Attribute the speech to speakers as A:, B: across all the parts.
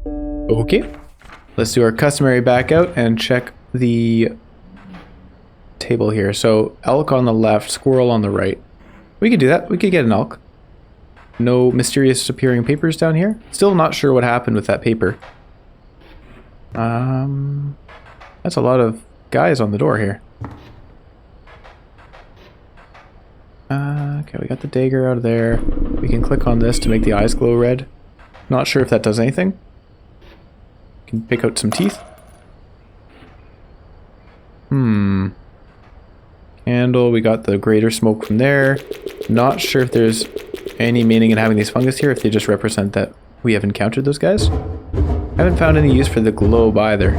A: Okay. Let's do our customary back out and check the table here. So elk on the left, squirrel on the right. We could do that. We could get an elk. No mysterious appearing papers down here. Still not sure what happened with that paper. That's a lot of guys on the door here. Okay, we got the dagger out of there. We can click on this to make the eyes glow red. Not sure if that does anything. Can pick out some teeth. Candle, we got the greater smoke from there. Not sure if there's any meaning in having these fungus here, if they just represent that we have encountered those guys. Haven't found any use for the globe either.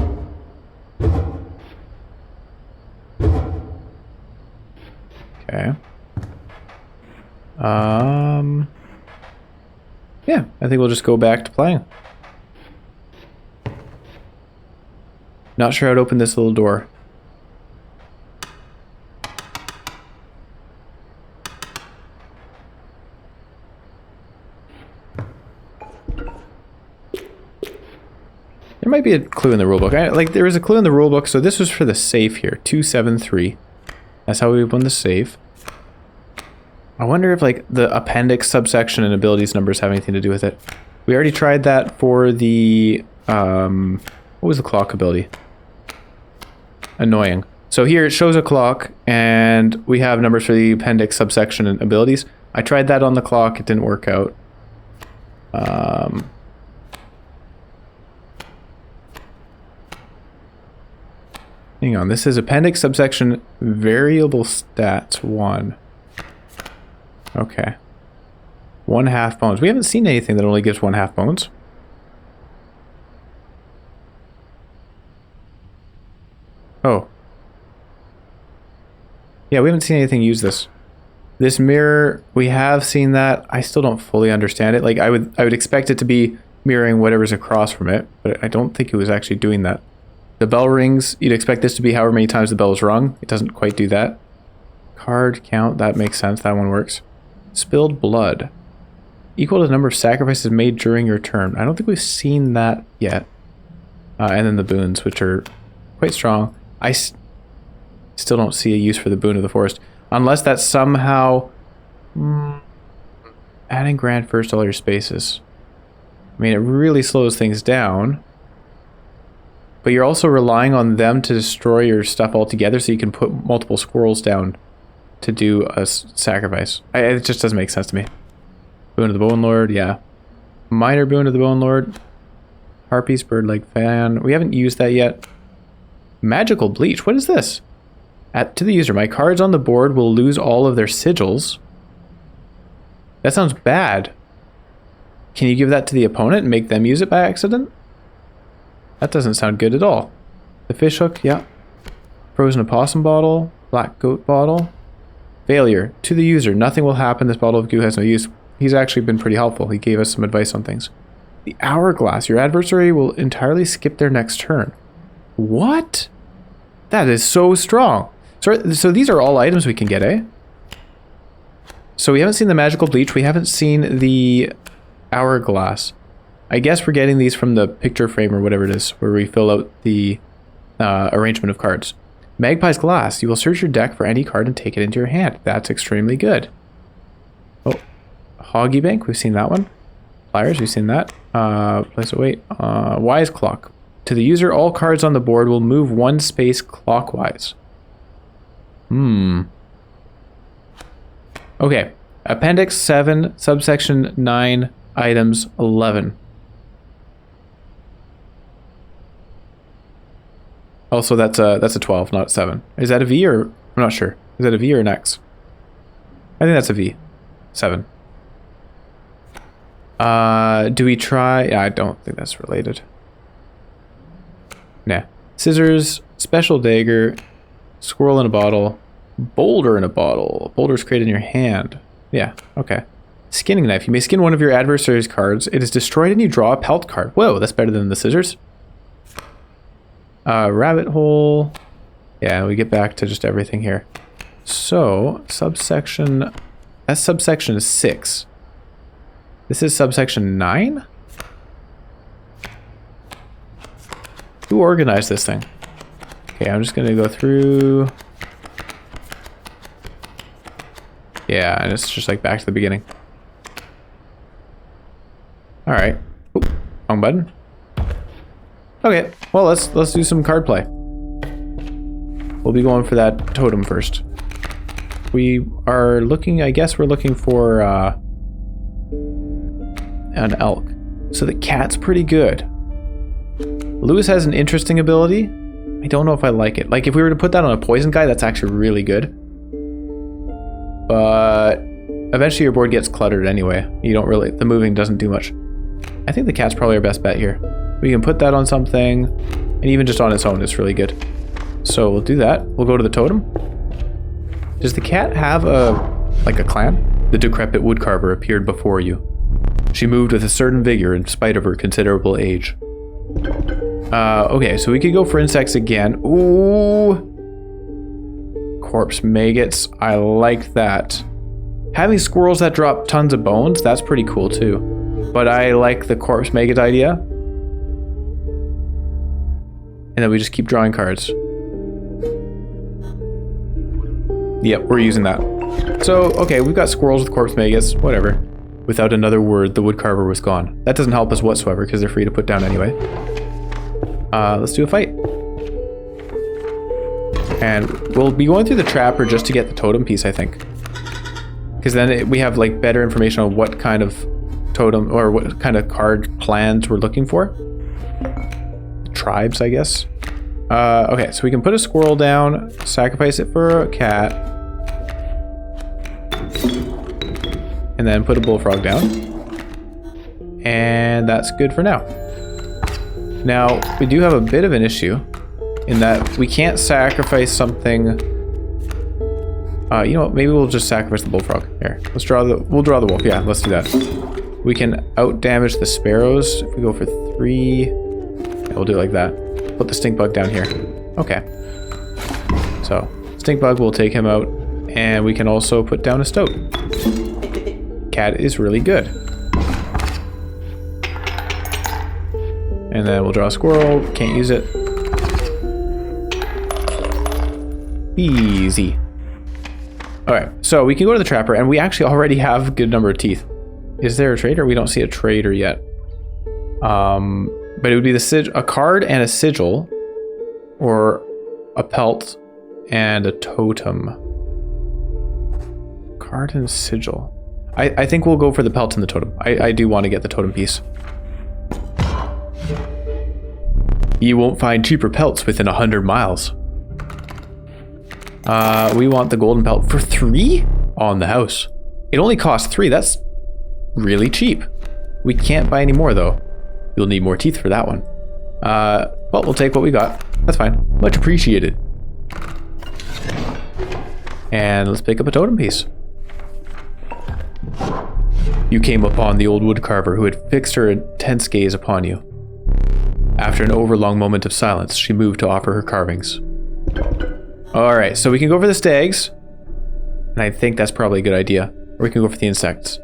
A: Okay. Yeah, I think we'll just go back to playing. Not sure how to open this little door. There might be a clue in the rulebook. Like, there was a clue in the rulebook, so this was for the safe here. 273. That's how we open the safe. I wonder if, like, the appendix, subsection, and abilities numbers have anything to do with it. We already tried that for the, what was the clock ability? Annoying. So here it shows a clock, and we have numbers for the appendix, subsection, and abilities. I tried that on the clock. It didn't work out. Hang on, this is appendix, subsection, variable stats, 1. Okay. 1/2 bones. We haven't seen anything that only gives 1/2 bones. Oh. Yeah, we haven't seen anything use this. This mirror, we have seen that. I still don't fully understand it. Like, I would expect it to be mirroring whatever's across from it, but I don't think it was actually doing that. The bell rings, you'd expect this to be however many times the bell is rung. It doesn't quite do that. Card count, that makes sense. That one works. Spilled blood. Equal to the number of sacrifices made during your turn. I don't think we've seen that yet. And then the boons, which are quite strong. I still don't see a use for the boon of the forest. Unless that's somehow adding grant first to all your spaces. I mean, it really slows things down. But you're also relying on them to destroy your stuff altogether, so you can put multiple squirrels down to do a sacrifice. It just doesn't make sense to me. Boon of the Bone Lord, yeah. Minor boon of the Bone Lord. Harpies, bird-leg fan. We haven't used that yet. Magical bleach, what is this? To the user, my cards on the board will lose all of their sigils. That sounds bad. Can you give that to the opponent and make them use it by accident? That doesn't sound good at all. The fish hook, yeah. Frozen opossum bottle. Black goat bottle. Failure. To the user, nothing will happen. This bottle of goo has no use. He's actually been pretty helpful. He gave us some advice on things. The hourglass. Your adversary will entirely skip their next turn. What? That is so strong. So these are all items we can get, eh? So we haven't seen the magical bleach. We haven't seen the hourglass. I guess we're getting these from the picture frame or whatever it is, where we fill out the arrangement of cards. Magpie's Glass. You will search your deck for any card and take it into your hand. That's extremely good. Oh, Hoggy Bank. We've seen that one. Pliers. We've seen that. Place of wait. Wise Clock. To the user, all cards on the board will move one space clockwise. Okay. Appendix 7, subsection 9, items 11. Also, that's a 12, not 7. Is that a V or... I'm not sure. Is that a V or an X? I think that's a V. 7. Do we try... Yeah, I don't think that's related. Nah. Scissors, special dagger, squirrel in a bottle, boulder in a bottle. Boulder's created in your hand. Yeah, okay. Skinning knife. You may skin one of your adversary's cards. It is destroyed and you draw a pelt card. Whoa, that's better than the scissors. Rabbit hole. Yeah, we get back to just everything here. So, subsection... That's subsection 6. This is subsection 9? organize this thing. Okay, I'm just gonna go through. Yeah, and it's just like back to the beginning. All right. Oop, wrong button. Okay, well let's do some card play. We'll be going for that totem first. We are looking. I guess we're looking for an elk. So the cat's pretty good. Lewis has an interesting ability. I don't know if I like it. Like if we were to put that on a poison guy, that's actually really good. But eventually your board gets cluttered anyway. You don't really, the moving doesn't do much. I think the cat's probably our best bet here. We can put that on something, and even just on its own, it's really good. So we'll do that. We'll go to the totem. Does the cat have a clan? The decrepit woodcarver appeared before you. She moved with a certain vigor in spite of her considerable age. Okay, so we could go for insects again. Ooh. Corpse maggots. I like that. Having squirrels that drop tons of bones, that's pretty cool too. But I like the corpse maggot idea. And then we just keep drawing cards. Yep, we're using that. So, okay, we've got squirrels with corpse maggots, whatever. Without another word, the woodcarver was gone. That doesn't help us whatsoever because they're free to put down anyway. Let's do a fight. And we'll be going through the trapper just to get the totem piece, I think. Because then we have like better information on what kind of totem or what kind of card plans we're looking for. Tribes, I guess. Okay, so we can put a squirrel down, sacrifice it for a cat, and then put a bullfrog down. And that's good for now. Now, we do have a bit of an issue in that we can't sacrifice something. You know what, maybe we'll just sacrifice the bullfrog. Here, we'll draw the wolf. Yeah, let's do that. We can out damage the sparrows if we go for 3. Yeah, we'll do it like that. Put the stink bug down here. Okay. So, stink bug will take him out, and we can also put down a stoat. Cat is really good. And then we'll draw a squirrel. Can't use it. Easy. Alright, so we can go to the trapper, and we actually already have a good number of teeth. Is there a trader? We don't see a trader yet. But it would be a card and a sigil, or a pelt and a totem. Card and sigil. I think we'll go for the pelt and the totem. I do want to get the totem piece. You won't find cheaper pelts within 100 miles. We want the golden pelt for 3 on the house. It only costs 3. That's really cheap. We can't buy any more though. You'll need more teeth for that one. Well, we'll take what we got. That's fine. Much appreciated. And let's pick up a totem piece. You came upon the old woodcarver who had fixed her intense gaze upon you. After an overlong moment of silence, she moved to offer her carvings. Alright, so we can go for the stags. And I think that's probably a good idea. Or we can go for the insects.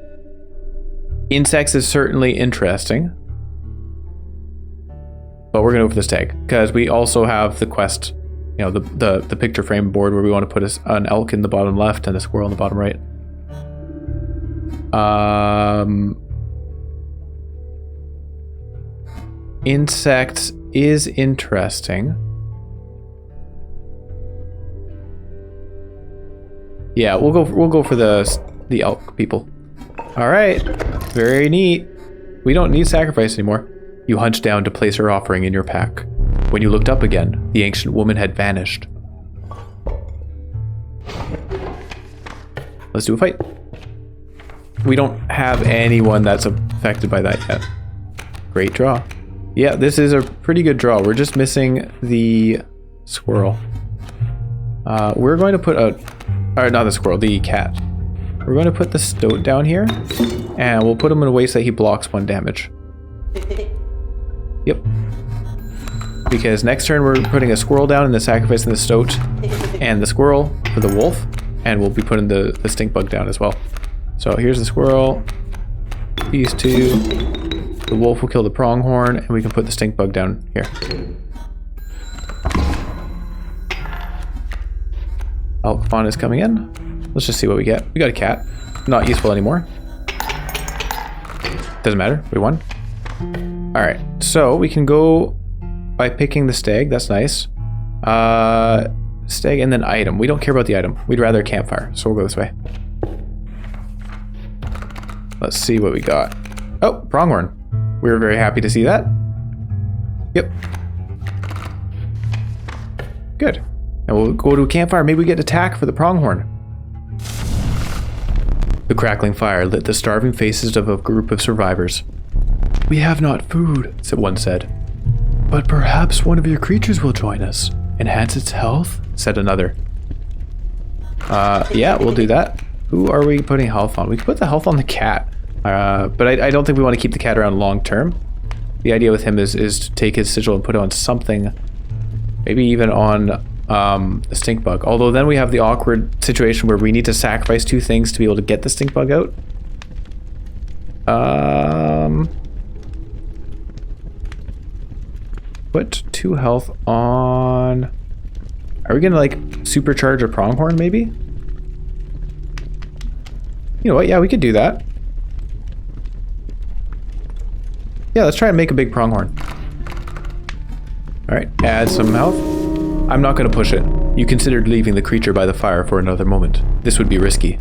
A: Insects is certainly interesting. But we're going to go for the stag. Because we also have the quest. You know, the picture frame board where we want to put an elk in the bottom left and a squirrel in the bottom right. Insects is interesting. Yeah, we'll go for the elk people. All right, very neat. We don't need sacrifice anymore. You hunched down to place her offering in your pack. When you looked up again, the ancient woman had vanished. Let's do a fight. We don't have anyone that's affected by that yet. Great draw. Yeah, this is a pretty good draw. We're just missing the squirrel. We're going to put or not the squirrel, the cat. We're going to put the stoat down here, and we'll put him in a way so that he blocks 1 damage. Yep. Because next turn we're putting a squirrel down and then sacrificing the stoat and the squirrel for the wolf, and we'll be putting the stink bug down as well. So here's the squirrel, these 2, the wolf will kill the pronghorn, and we can put the stink bug down here. elk fawn is coming in. Let's just see what we get. We got a cat. Not useful anymore. Doesn't matter. We won. Alright, so we can go by picking the stag. That's nice. Stag and then item. We don't care about the item. We'd rather a campfire, so we'll go this way. Let's see what we got. Oh, pronghorn. We were very happy to see that. Yep. Good. And we'll go to a campfire. Maybe we get attack for the pronghorn. The crackling fire lit the starving faces of a group of survivors. "We have not food," one said. "But perhaps one of your creatures will join us. Enhance its health," said another. Yeah, we'll do that. Who are we putting health on? We can put the health on the cat. But I don't think we want to keep the cat around long term. The idea with him is to take his sigil and put it on something. Maybe even on the stink bug. Although then we have the awkward situation where we need to sacrifice 2 things to be able to get the stink bug out. Put 2 health on... Are we gonna like supercharge a pronghorn maybe? You know what, yeah, we could do that. Yeah, let's try and make a big pronghorn. Alright, add some health. I'm not gonna push it. You considered leaving the creature by the fire for another moment. This would be risky.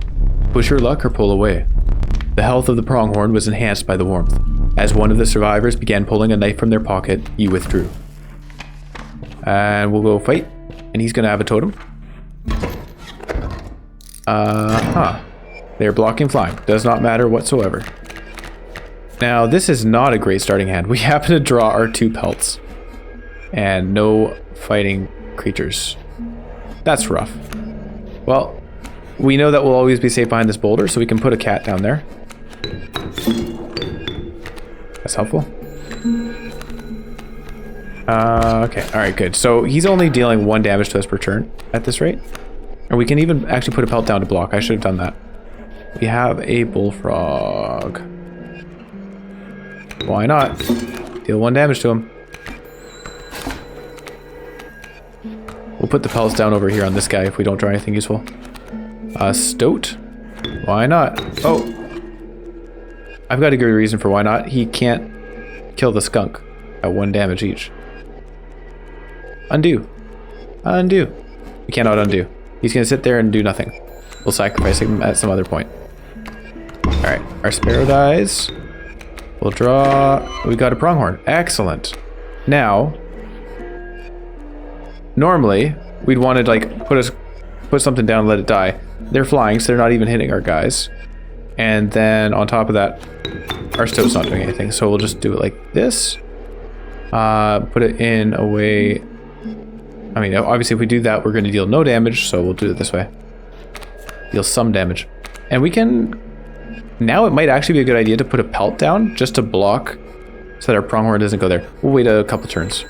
A: Push your luck or pull away. The health of the pronghorn was enhanced by the warmth. As one of the survivors began pulling a knife from their pocket, you withdrew. And we'll go fight. And he's gonna have a totem. They're blocking flying. Does not matter whatsoever. Now, this is not a great starting hand. We happen to draw our 2 pelts. And no fighting creatures. That's rough. Well, we know that we'll always be safe behind this boulder, so we can put a cat down there. That's helpful. Okay, alright, good. So he's only dealing 1 damage to us per turn at this rate. And we can even actually put a pelt down to block. I should have done that. We have a bullfrog. Why not? Deal 1 damage to him. We'll put the pelts down over here on this guy if we don't draw anything useful. Stoat? Why not? Oh! I've got a good reason for why not. He can't kill the skunk at 1 damage each. Undo. Undo. We cannot undo. He's gonna sit there and do nothing. We'll sacrifice him at some other point. Alright, our sparrow dies. We'll draw... We got a pronghorn. Excellent. Now... Normally, we'd want to like put something down and let it die. They're flying, so they're not even hitting our guys. And then on top of that, our stove's not doing anything. So we'll just do it like this. Put it in a way... I mean, obviously if we do that, we're going to deal no damage. So we'll do it this way. Deal some damage. And we can... Now it might actually be a good idea to put a pelt down just to block so that our pronghorn doesn't go there. We'll wait a couple turns.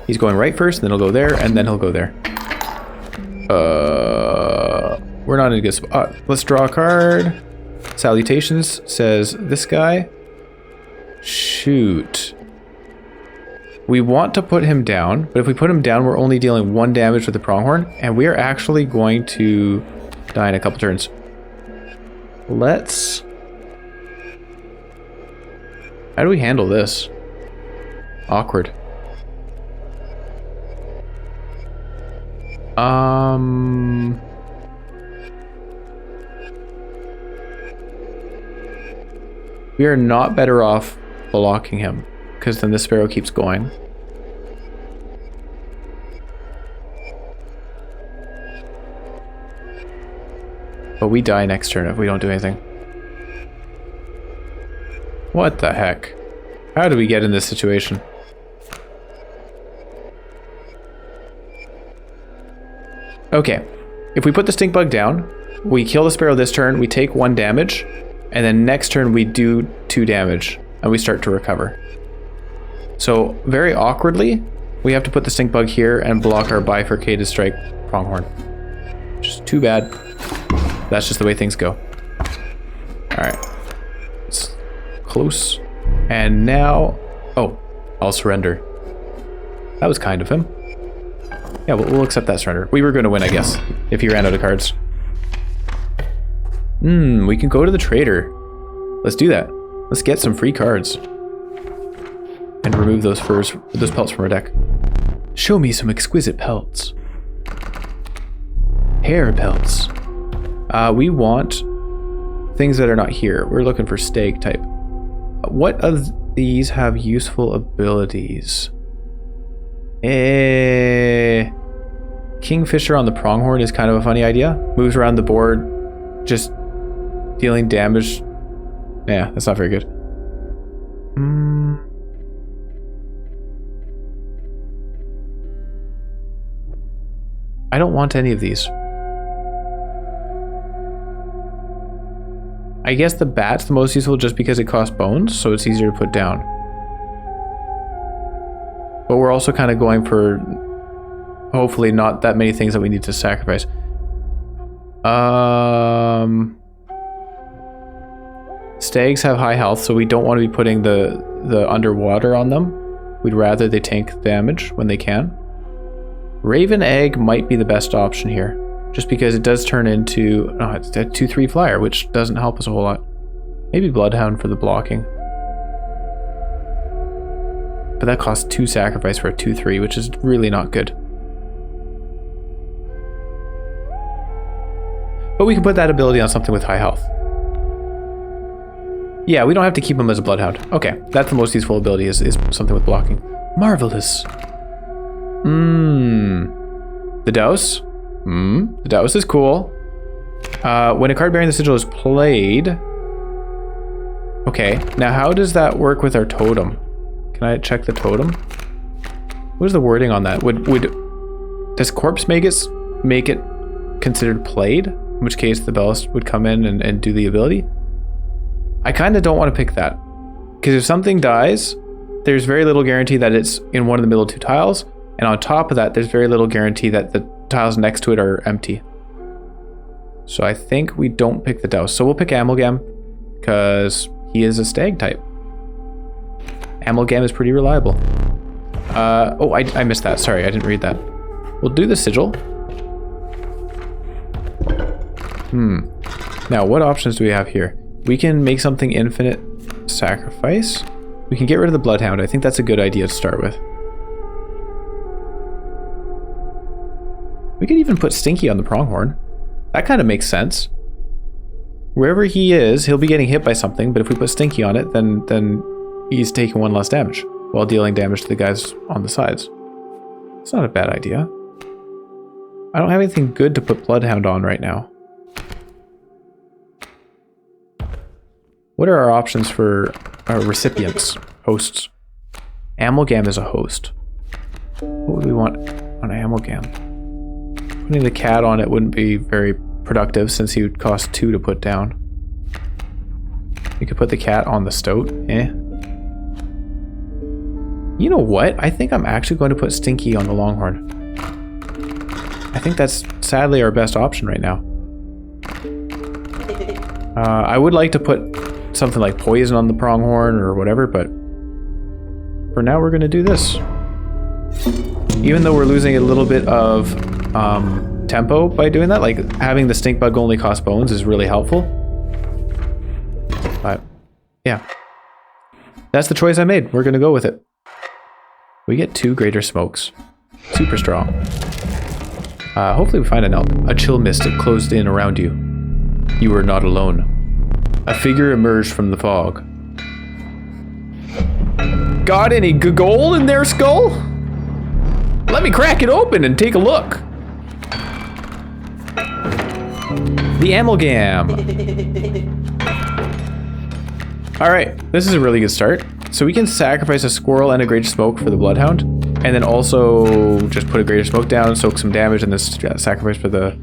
A: He's going right first, and then he'll go there, and then he'll go there. We're not in a good spot. Let's draw a card. Salutations says this guy. Shoot. We want to put him down, but if we put him down, we're only dealing 1 damage with the pronghorn, and we are actually going to die in a couple turns. Let's... How do we handle this? Awkward. We are not better off blocking him, because then the sparrow keeps going. But we die next turn if we don't do anything. What the heck? How did we get in this situation? Okay, if we put the stink bug down, we kill the sparrow this turn, we take 1 damage, and then next turn we do 2 damage, and we start to recover. So, very awkwardly, we have to put the stink bug here and block our bifurcated strike pronghorn. Just too bad. That's just the way things go. Alright. It's close. And now... Oh, I'll surrender. That was kind of him. Yeah, we'll accept that surrender. We were going to win, I guess, if he ran out of cards. We can go to the trader. Let's do that. Let's get some free cards. And remove those pelts from our deck. Show me some exquisite pelts. Hair pelts. We want things that are not here. We're looking for stag type. What of these have useful abilities? Kingfisher on the pronghorn is kind of a funny idea. Moves around the board, just dealing damage. Yeah, that's not very good. I don't want any of these. I guess the bat's the most useful just because it costs bones, so it's easier to put down. But we're also kind of going for hopefully not that many things that we need to sacrifice. Stags have high health, so we don't want to be putting the underwater on them. We'd rather they tank damage when they can. Raven Egg might be the best option here, just because it does turn into it's a 2/3 flyer, which doesn't help us a whole lot. Maybe Bloodhound for the blocking. But that costs 2 sacrifice for a 2/3, which is really not good. But we can put that ability on something with high health. Yeah, we don't have to keep him as a Bloodhound. Okay, that's the most useful ability is something with blocking. Marvelous. The Douse. The Douse is cool. When a card bearing the sigil is played... Okay, now how does that work with our totem? Can I check the totem? What is the wording on that? Does Corpse Magus make it considered played? In which case the Bellist would come in and do the ability? I kind of don't want to pick that. Because if something dies, there's very little guarantee that it's in one of the middle 2 tiles. And on top of that, there's very little guarantee that the tiles next to it are empty. So I think we don't pick the Douse. So we'll pick Amalgam, because he is a stag type. Amalgam is pretty reliable. Oh, I missed that. Sorry, I didn't read that. We'll do the Sigil. Now, what options do we have here? We can make something infinite sacrifice. We can get rid of the Bloodhound. I think that's a good idea to start with. We could even put Stinky on the pronghorn. That kind of makes sense. Wherever he is, he'll be getting hit by something, but if we put Stinky on it, then he's taking 1 less damage while dealing damage to the guys on the sides. It's not a bad idea. I don't have anything good to put Bloodhound on right now. What are our options for our recipients, hosts? Amalgam is a host. What would we want on Amalgam? Putting the cat on it wouldn't be very productive since he would cost 2 to put down. You could put the cat on the Stoat. You know what? I think I'm actually going to put Stinky on the Longhorn. I think that's sadly our best option right now. I would like to put something like Poison on the pronghorn or whatever, but for now we're going to do this. Even though we're losing a little bit of tempo by doing that, like having the stink bug only cost bones is really helpful. But yeah, that's the choice I made. We're going to go with it. We get 2 greater smokes. Super strong. Hopefully we find an elk. A chill mist had closed in around you. You were not alone. A figure emerged from the fog. Got any gold in their skull? Let me crack it open and take a look. The Amalgam. Alright, this is a really good start. So we can sacrifice a squirrel and a greater smoke for the Bloodhound. And then also just put a greater smoke down, soak some damage, and then sacrifice for the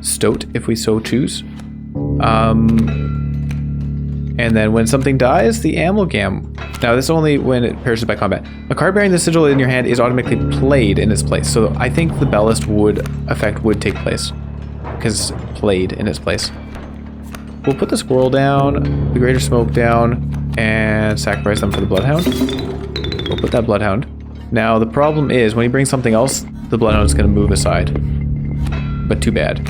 A: Stoat if we so choose. And then when something dies, the Amalgam. Now this is only when it perishes by combat. A card bearing the sigil in your hand is automatically played in its place. So I think the Bellist effect would take place. Because it's played in its place. We'll put the squirrel down, the greater smoke down, and sacrifice them for the Bloodhound. We'll put that Bloodhound. Now the problem is when he brings something else the bloodhound's going to move aside. But too bad.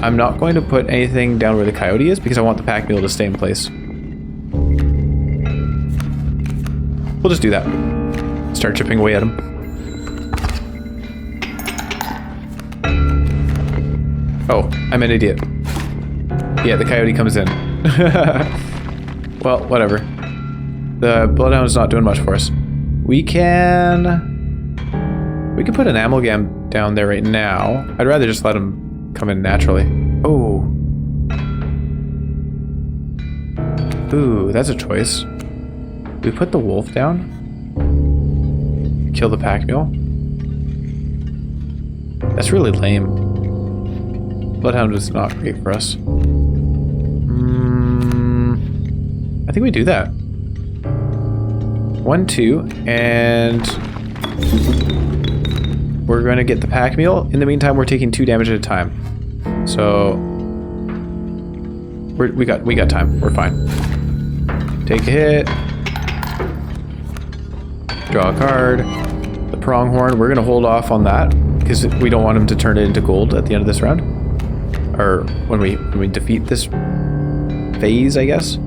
A: I'm not going to put anything down where the coyote is because I want the pack mule to stay in place. We'll just do that. Start chipping away at him. Oh, I'm an idiot. Yeah, the coyote comes in. Well, whatever. The bloodhound's not doing much for us. We can put an amalgam down there right now. I'd rather just let him come in naturally. Oh. Ooh, that's a choice. We put the wolf down. Kill the pack mule. That's really lame. Bloodhound is not great for us. I think we do that. 1, 2, and we're going to get the pack mule. In the meantime, we're taking 2 damage at a time. So we got time. We're fine. Take a hit. Draw a card. The pronghorn. We're going to hold off on that because we don't want him to turn it into gold at the end of this round, or when we defeat this phase, I guess.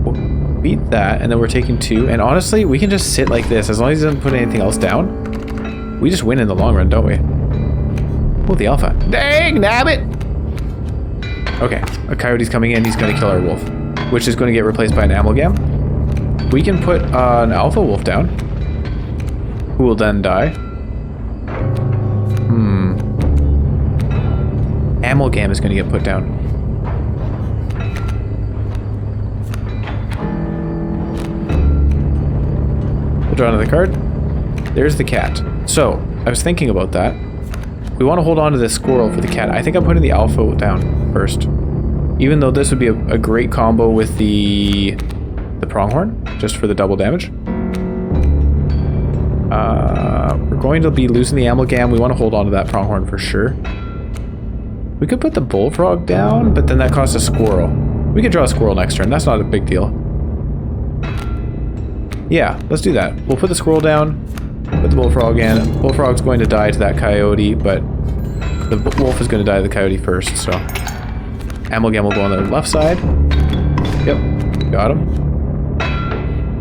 A: We'll beat that, and then we're taking 2. And honestly, we can just sit like this as long as he doesn't put anything else down. We just win in the long run, don't we? Oh, the alpha! Dang, nabbit! Okay, a coyote's coming in. He's going to kill our wolf, which is going to get replaced by an amalgam. We can put an alpha wolf down, who will then die. Amalgam is going to get put down. We'll draw another card. There's the cat. So, I was thinking about that. We want to hold on to this squirrel for the cat. I think I'm putting the alpha down first. Even though this would be a great combo with the pronghorn, just for the double damage. We're going to be losing the amalgam. We want to hold on to that pronghorn for sure. We could put the bullfrog down, but then that costs a squirrel. We could draw a squirrel next turn. That's not a big deal. Yeah, let's do that. We'll put the squirrel down, put the bullfrog in. Bullfrog's going to die to that coyote, but the wolf is going to die to the coyote first, so amalgam will go on the left side. Yep, got him.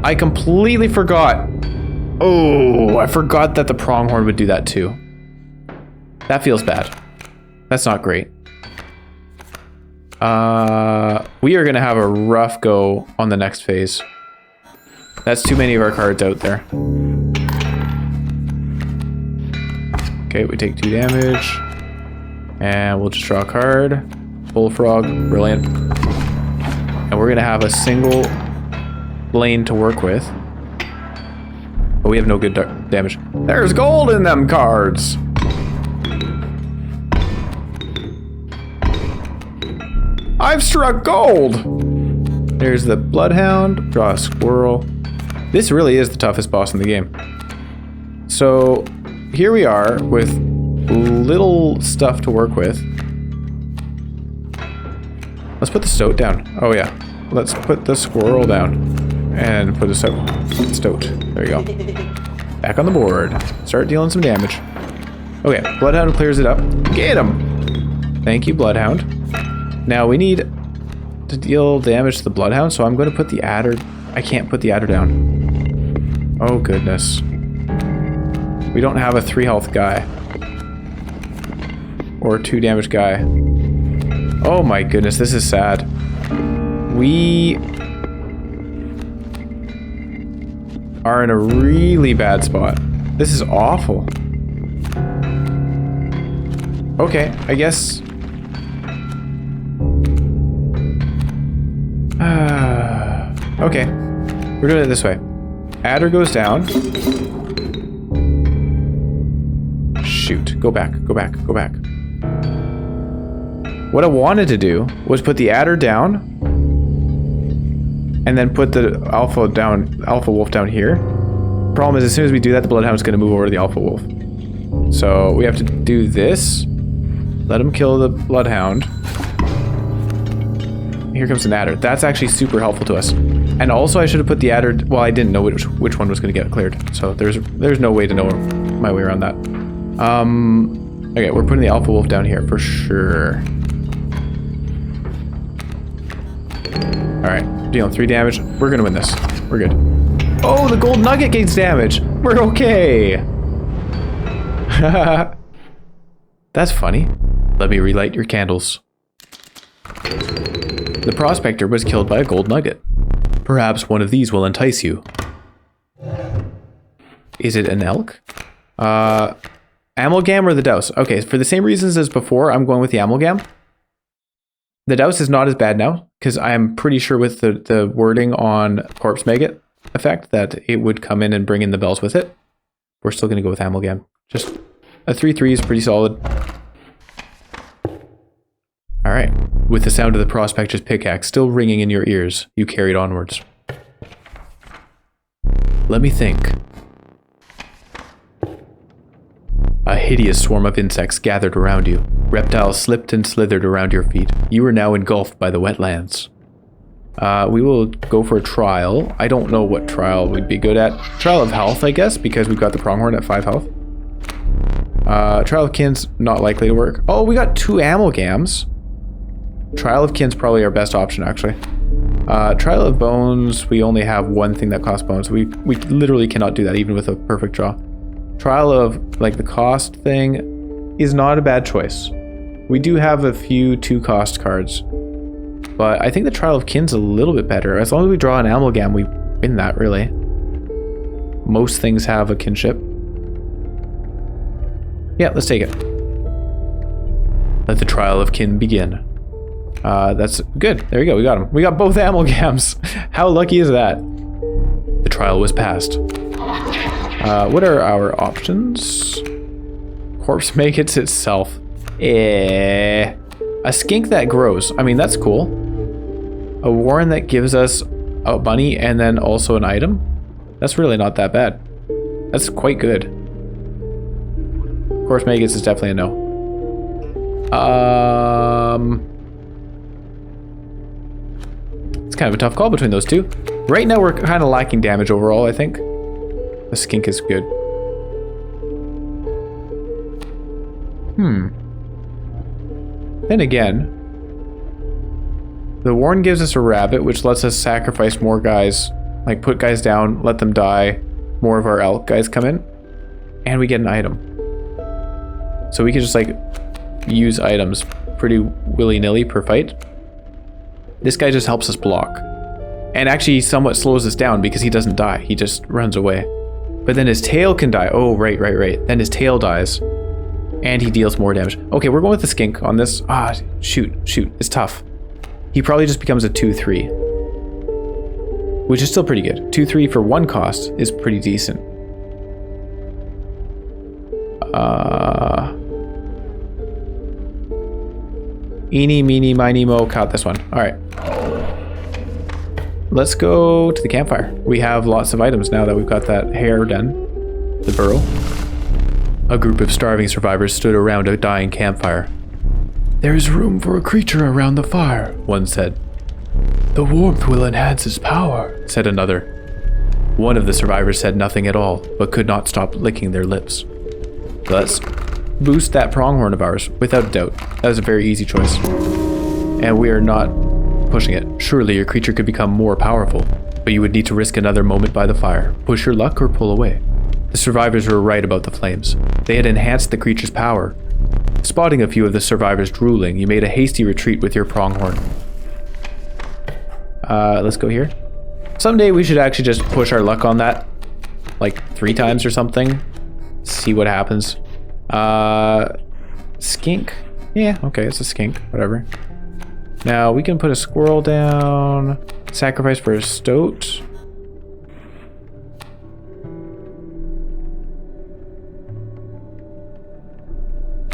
A: I completely forgot. Oh, I forgot that the pronghorn would do that too. That feels bad. That's not great. We are going to have a rough go on the next phase. That's too many of our cards out there. Okay, we take 2 damage. And we'll just draw a card. Bullfrog, brilliant. And we're going to have a single lane to work with. But we have no good damage. There's gold in them cards! I've struck gold! There's the bloodhound. Draw a squirrel. This really is the toughest boss in the game. So here we are with little stuff to work with. Let's put the stoat down. Oh yeah. Let's put the squirrel down. And put a stoat. There you go. Back on the board. Start dealing some damage. Okay, bloodhound clears it up. Get him! Thank you, bloodhound. Now we need to deal damage to the bloodhound, so I'm going to put the adder. I can't put the adder down. Oh goodness. We don't have a 3 health guy. Or 2 damage guy. Oh my goodness, this is sad. We are in a really bad spot. This is awful. Okay, I guess. Okay, we're doing it this way. Adder goes down. Shoot, go back, go back, go back. What I wanted to do was put the adder down and then put the alpha wolf down here. Problem is, as soon as we do that, the bloodhound is going to move over to the alpha wolf. So we have to do this. Let him kill the bloodhound. here comes an adder. That's actually super helpful to us. And also I should have put the adder, well, I didn't know which one was going to get cleared. So there's no way to know my way around that. Okay, we're putting the alpha wolf down here for sure. Alright, dealing 3 damage. We're going to win this. We're good. Oh, the gold nugget gains damage. We're okay. That's funny. Let me relight your candles. The prospector was killed by a gold nugget. Perhaps one of these will entice you. Is it an elk? Amalgam or the Douse? Okay, for the same reasons as before, I'm going with the Amalgam. The Douse is not as bad now, because I'm pretty sure with the wording on Corpse Maggot effect that it would come in and bring in the bells with it. We're still going to go with Amalgam. Just a 3-3 is pretty solid. Alright, with the sound of the prospector's pickaxe still ringing in your ears, you carried onwards. Let me think. A hideous swarm of insects gathered around you. Reptiles slipped and slithered around your feet. You were now engulfed by the wetlands. We will go for a trial. I don't know what trial we'd be good at. Trial of health, I guess, because we've got the pronghorn at 5 health. Trial of kin's not likely to work. Oh, we got 2 amalgams. Trial of kin's probably our best option, actually. Trial of bones, we only have 1 thing that costs bones. We literally cannot do that, even with a perfect draw. Trial of, like, the cost thing is not a bad choice. We do have a few 2-cost cards. But I think the Trial of Kin's a little bit better. As long as we draw an amalgam, we win that, really. Most things have a kinship. Yeah, let's take it. Let the Trial of Kin begin. That's good. There we go. We got him. We got both amalgams. How lucky is that? The trial was passed. What are our options? Corpse Maggots itself. A skink that grows. I mean, that's cool. A warren that gives us a bunny and then also an item. That's really not that bad. That's quite good. Corpse Maggots is definitely a no. It's kind of a tough call between those two. Right now we're kind of lacking damage overall, I think. The skink is good. Then again, the warren gives us a rabbit, which lets us sacrifice more guys. Like, put guys down, let them die. More of our elk guys come in. And we get an item. So we can just, like, use items pretty willy-nilly per fight. This guy just helps us block. And actually somewhat slows us down because he doesn't die. He just runs away. But then his tail can die. Oh, right. Then his tail dies. And he deals more damage. Okay, we're going with the skink on this. Ah, shoot. It's tough. He probably just becomes a 2-3. Which is still pretty good. 2-3 for 1 cost is pretty decent. Eeny, meeny, miny, mo, caught this one. Alright. Let's go to the campfire. We have lots of items now that we've got that hare den. The burrow. A group of starving survivors stood around a dying campfire. There is room for a creature around the fire, one said. The warmth will enhance its power, said another. One of the survivors said nothing at all, but could not stop licking their lips. Let's boost that pronghorn of ours, without doubt. That was a very easy choice. And we are not pushing it. Surely your creature could become more powerful, but you would need to risk another moment by the fire. Push your luck or pull away. The survivors were right about the flames. They had enhanced the creature's power. Spotting a few of the survivors drooling, you made a hasty retreat with your pronghorn. Let's go here. Someday we should actually just push our luck on that. Like 3 times or something. See what happens. Skink? Yeah, okay, it's a skink. Whatever. Now we can put a squirrel down. Sacrifice for a stoat.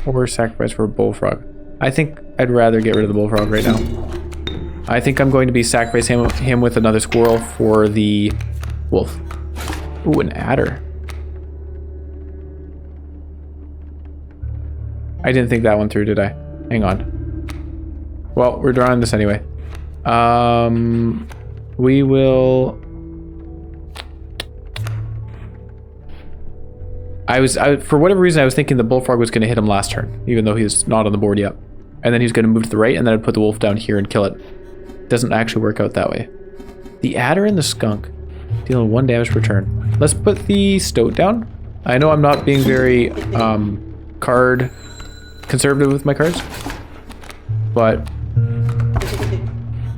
A: Or sacrifice for a bullfrog. I think I'd rather get rid of the bullfrog right now. I think I'm going to be sacrificing him with another squirrel for the wolf. Ooh, an adder. I didn't think that one through, did I? Hang on. Well, we're drawing this anyway. We will... for whatever reason, I was thinking the bullfrog was going to hit him last turn, even though he's not on the board yet. And then he's going to move to the right, and then I'd put the wolf down here and kill it. Doesn't actually work out that way. The adder and the skunk, dealing 1 damage per turn. Let's put the stoat down. I know I'm not being very card conservative with my cards, but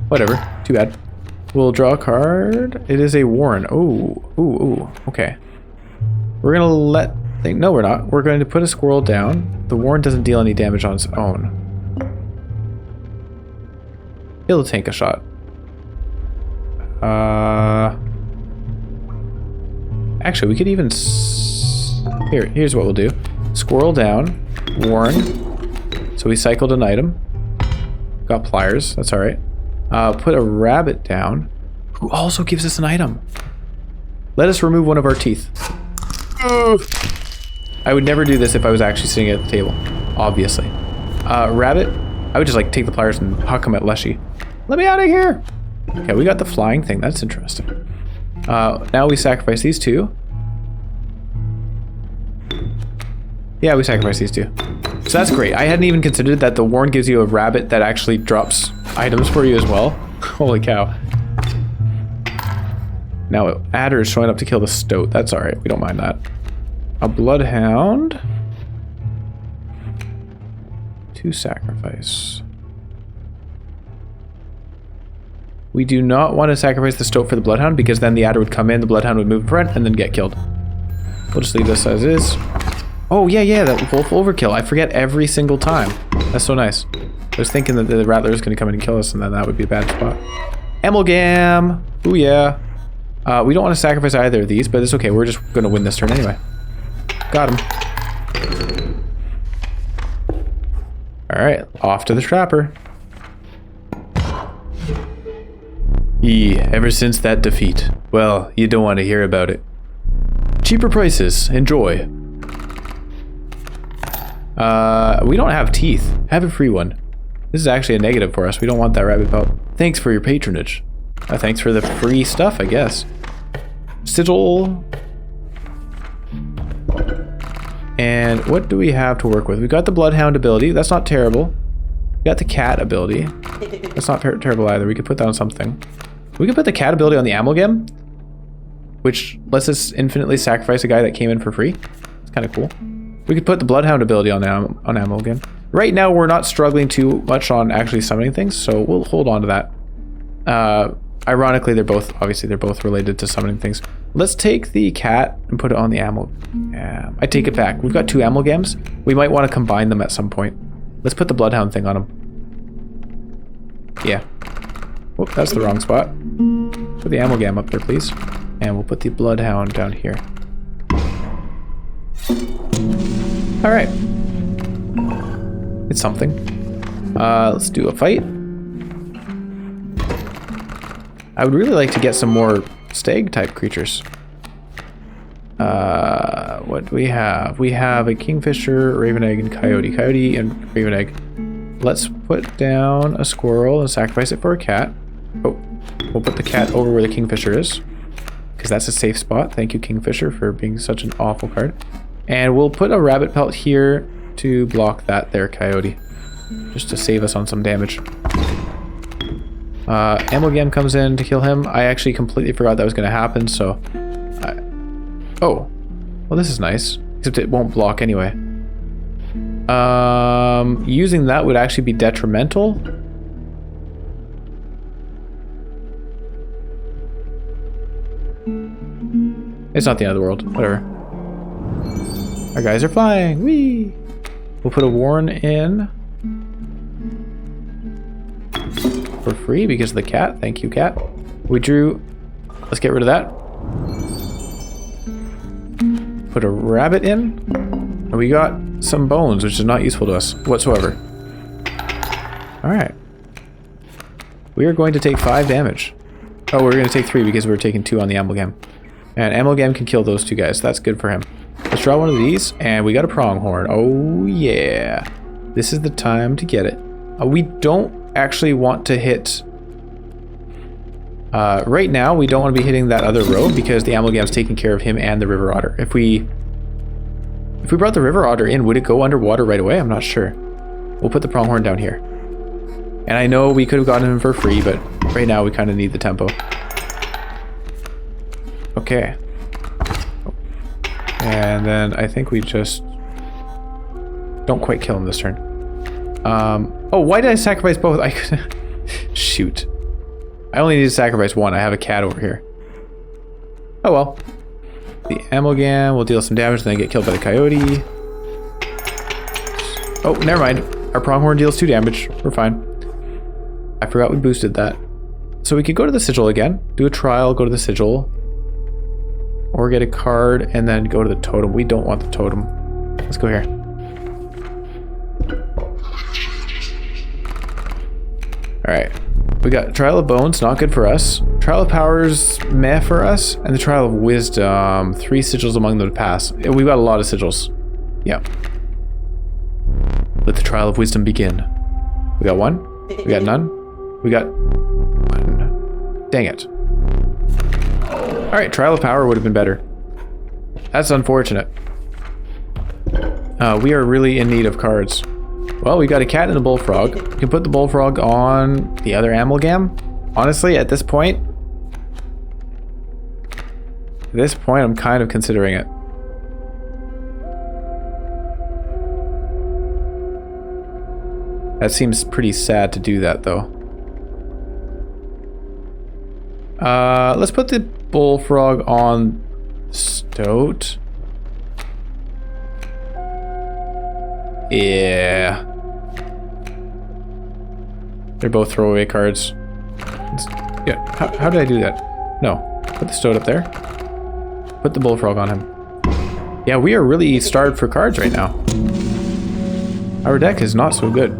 A: whatever. Too bad. We'll draw a card. It is a warren. Ooh. Okay. We're gonna let... No, we're not. We're going to put a squirrel down. The warren doesn't deal any damage on its own. It'll tank a shot. Actually, we could even... Here's what we'll do. Squirrel down. Warren. So we cycled an item. Got pliers. That's alright. Put a rabbit down. Who also gives us an item. Let us remove one of our teeth. I would never do this if I was actually sitting at the table. Obviously. Rabbit. I would just like take the pliers and huck him at Leshy. Let me out of here! Okay, we got the flying thing. That's interesting. Now we sacrifice these two. Yeah, we sacrifice these two. So that's great. I hadn't even considered that the warren gives you a rabbit that actually drops items for you as well. Holy cow. Now adder is showing up to kill the stoat. That's alright. We don't mind that. A bloodhound. 2 sacrifice. We do not want to sacrifice the stoat for the bloodhound because then the adder would come in, the bloodhound would move in front, and then get killed. We'll just leave this as is. Oh, yeah, that wolf overkill. I forget every single time. That's so nice. I was thinking that the rattler is going to come in and kill us, and then that would be a bad spot. Amalgam! Ooh, yeah. We don't want to sacrifice either of these, but it's okay. We're just going to win this turn anyway. Got him. Alright, off to the trapper. Ever since that defeat. Well, you don't want to hear about it. Cheaper prices. Enjoy. We don't have teeth. Have a free one. This is actually a negative for us. We don't want that rabbit pelt. Thanks for your patronage. Thanks for the free stuff, I guess. Sigil. And what do we have to work with? We got the bloodhound ability. That's not terrible. We got the cat ability. That's not terrible either. We could put that on something. We could put the cat ability on the amalgam, which lets us infinitely sacrifice a guy that came in for free. It's kind of cool. We could put the bloodhound ability on amalgam. Right now, we're not struggling too much on actually summoning things, so we'll hold on to that. Ironically, they're both related to summoning things. Let's take the cat and put it on the amalgam. I take it back. We've got 2 amalgams. We might want to combine them at some point. Let's put the bloodhound thing on him. Yeah. Whoop, that's the wrong spot. Put the amalgam up there, please. And we'll put the bloodhound down here. Alright. It's something. Let's do a fight. I would really like to get some more stag-type creatures. What do we have? We have a kingfisher, raven egg, and coyote. Coyote and raven egg. Let's put down a squirrel and sacrifice it for a cat. Oh, we'll put the cat over where the kingfisher is, because that's a safe spot. Thank you, kingfisher, for being such an awful card. And we'll put a rabbit pelt here to block that there coyote, just to save us on some damage. Amalgam comes in to kill him. I actually completely forgot that was going to happen, so... Oh. Well, this is nice. Except it won't block anyway. Using that would actually be detrimental. It's not the end of the world. Whatever. Our guys are flying. Whee! We'll put a warren in. For free because of the cat. Thank you, cat. We drew... Let's get rid of that. Put a rabbit in. And we got some bones, which is not useful to us whatsoever. Alright. We are going to take 5 damage. Oh, we're going to take 3 because we were taking 2 on the amalgam. And amalgam can kill those 2 guys. That's good for him. Let's draw one of these, and we got a pronghorn. Oh, yeah. This is the time to get it. We don't actually want to hit Right now, we don't want to be hitting that other row because the amalgam's taking care of him and the river otter. If we brought the river otter in, would it go underwater right away? I'm not sure. We'll put the pronghorn down here. And I know we could have gotten him for free, but right now we kind of need the tempo. Okay. And then I think we just don't quite kill him this turn. Oh, why did I sacrifice both? I could shoot. I only need to sacrifice one. I have a cat over here. Oh well. The amalgam will deal some damage, then get killed by the coyote. Oh, never mind. Our pronghorn deals 2 damage. We're fine. I forgot we boosted that. So we could go to the sigil again, do a trial, go to the sigil, or get a card and then go to the totem. We don't want the totem. Let's go here. Alright. We got Trial of Bones, not good for us. Trial of Powers, meh for us. And the Trial of Wisdom, 3 sigils among them to pass. We've got a lot of sigils. Yeah. Let the Trial of Wisdom begin. We got 1. We got none. We got 1. Dang it. Alright, Trial of Power would have been better. That's unfortunate. We are really in need of cards. Well, we got a cat and a bullfrog. We can put the bullfrog on the other amalgam. Honestly, at this point, I'm kind of considering it. That seems pretty sad to do that, though. Let's put the bullfrog on Stoat. Yeah. They're both throwaway cards. Yeah, how did I do that? No. Put the Stoat up there. Put the bullfrog on him. Yeah, we are really starved for cards right now. Our deck is not so good.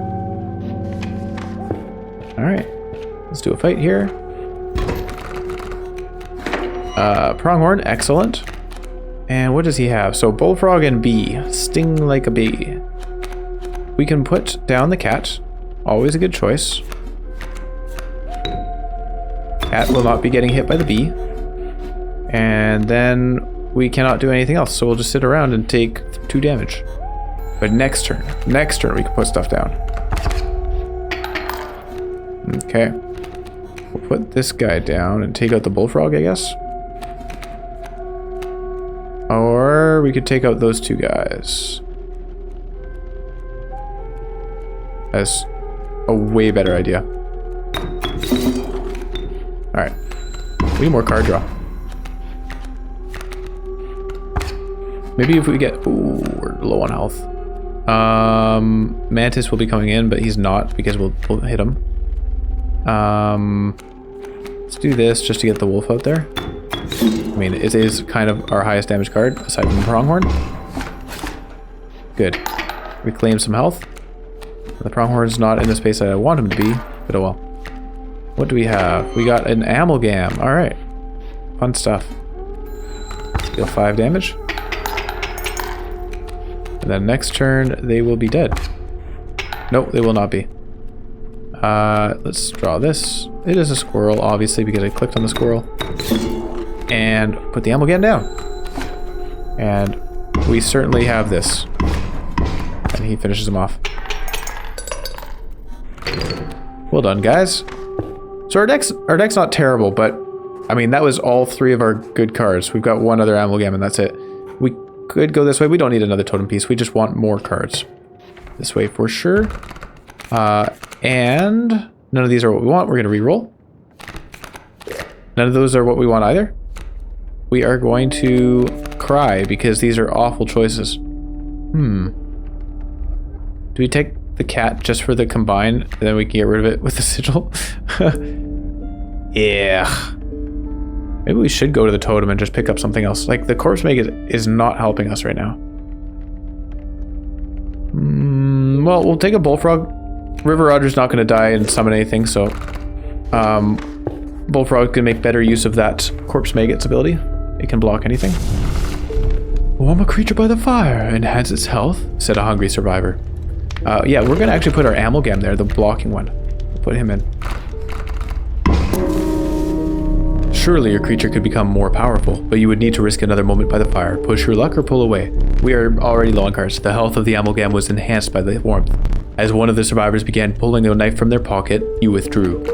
A: Alright. Let's do a fight here. Pronghorn, excellent. And what does he have? So bullfrog and bee. Sting like a bee. We can put down the cat. Always a good choice. Cat will not be getting hit by the bee. And then we cannot do anything else, so we'll just sit around and take 2 damage. But next turn we can put stuff down. Okay. We'll put this guy down and take out the bullfrog, I guess. Or we could take out those 2 guys. That's a way better idea. Alright. We need more card draw. Maybe if we get... Ooh, we're low on health. Mantis will be coming in, but he's not because we'll hit him. Let's do this just to get the wolf out there. I mean, it is kind of our highest damage card, aside from the pronghorn. Good. Reclaim some health. The pronghorn's not in the space that I want him to be, but oh well. What do we have? We got an amalgam. Alright. Fun stuff. Deal 5 damage. And then next turn, they will be dead. Nope, they will not be. Let's draw this. It is a squirrel, obviously, because I clicked on the squirrel. And put the amalgam down. And we certainly have this. And he finishes him off. Well done, guys. So our deck's not terrible, but I mean that was all 3 of our good cards. We've got 1 other amalgam and that's it. We could go this way. We don't need another totem piece. We just want more cards. This way for sure. And none of these are what we want. We're gonna re-roll. None of those are what we want either. We are going to cry because these are awful choices. Do we take the cat just for the combine, and then we can get rid of it with the sigil? Yeah. Maybe we should go to the totem and just pick up something else. Like, the corpse maggot is not helping us right now. Well, we'll take a bullfrog. River Otter's not going to die and summon anything, so... Bullfrog can make better use of that corpse maggot's ability. It can block anything. Warm a creature by the fire, enhance its health, said a hungry survivor. Yeah, we're gonna actually put our amalgam there, the blocking one. We'll put him in. Surely your creature could become more powerful, but you would need to risk another moment by the fire. Push your luck or pull away. We are already low on cards. The health of the amalgam was enhanced by the warmth. As one of the survivors began pulling a knife from their pocket, you withdrew.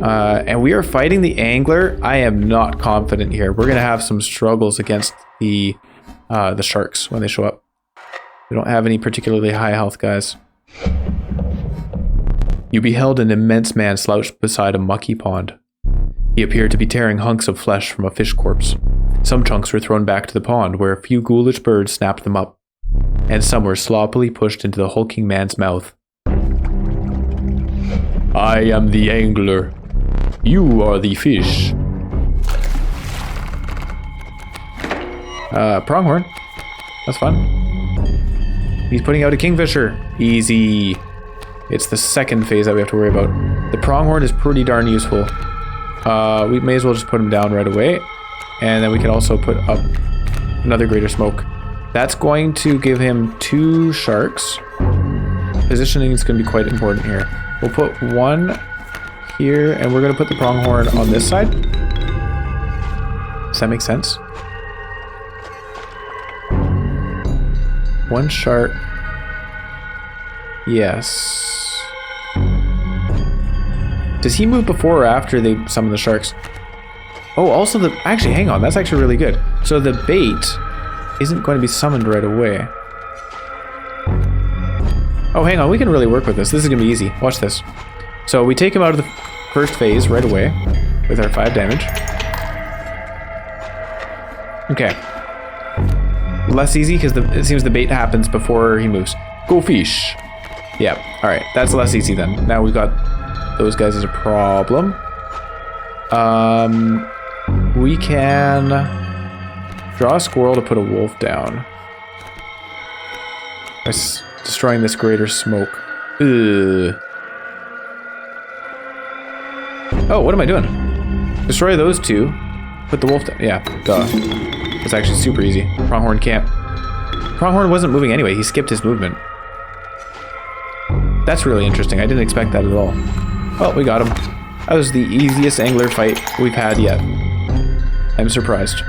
A: And we are fighting the angler. I am not confident here. We're going to have some struggles against the sharks when they show up. We don't have any particularly high health guys. You beheld an immense man slouched beside a mucky pond. He appeared to be tearing hunks of flesh from a fish corpse. Some chunks were thrown back to the pond, where a few ghoulish birds snapped them up, and some were sloppily pushed into the hulking man's mouth. I am the angler. You are the fish. Pronghorn. That's fun. He's putting out a kingfisher. Easy. It's the second phase that we have to worry about. The pronghorn is pretty darn useful. We may as well just put him down right away. And then we can also put up another greater smoke. That's going to give him 2 sharks. Positioning is going to be quite important here. We'll put one here, and we're going to put the pronghorn on this side. Does that make sense? 1 shark. Yes. Does he move before or after they summon the sharks? Oh, also actually, hang on. That's actually really good. So the bait isn't going to be summoned right away. Oh, hang on. We can really work with this. This is going to be easy. Watch this. So we take him out of the first phase right away with our 5 damage. Okay. Less easy because it seems the bait happens before he moves. Go fish. Yeah. All right. That's less easy then. Now we've got those guys as a problem. We can draw a squirrel to put a wolf down. By destroying this greater smoke. Ugh. Oh, what am I doing? Destroy those 2. Put the wolf down. Yeah, duh. It's actually super easy. Pronghorn can't. Pronghorn wasn't moving anyway. He skipped his movement. That's really interesting. I didn't expect that at all. Well, we got him. That was the easiest angler fight we've had yet. I'm surprised.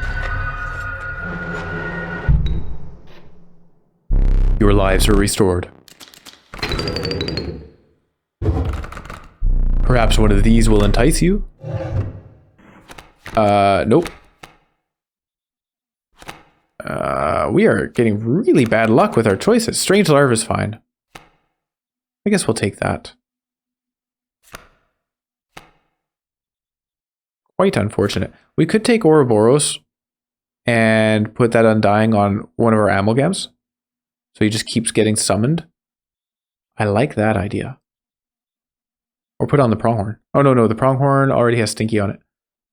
A: Your lives are restored. Perhaps one of these will entice you? Nope. We are getting really bad luck with our choices. Strange larva is fine. I guess we'll take that. Quite unfortunate. We could take Ouroboros and put that Undying on one of our amalgams. So he just keeps getting summoned. I like that idea. Or put on the pronghorn. Oh, no, the pronghorn already has Stinky on it.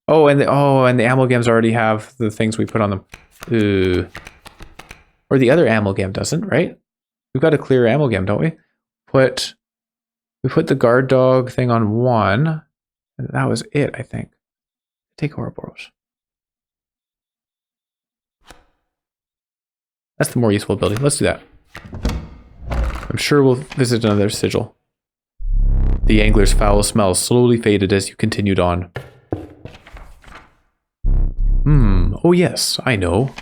A: Oh, and the amalgams already have the things we put on them. Ugh. Or the other amalgam doesn't, right? We've got a clear amalgam, don't we? We put the guard dog thing on 1. And that was it, I think. Take Ouroboros. That's the more useful ability. Let's do that. I'm sure we'll visit another sigil. The angler's foul smell slowly faded as you continued on. Oh yes, I know.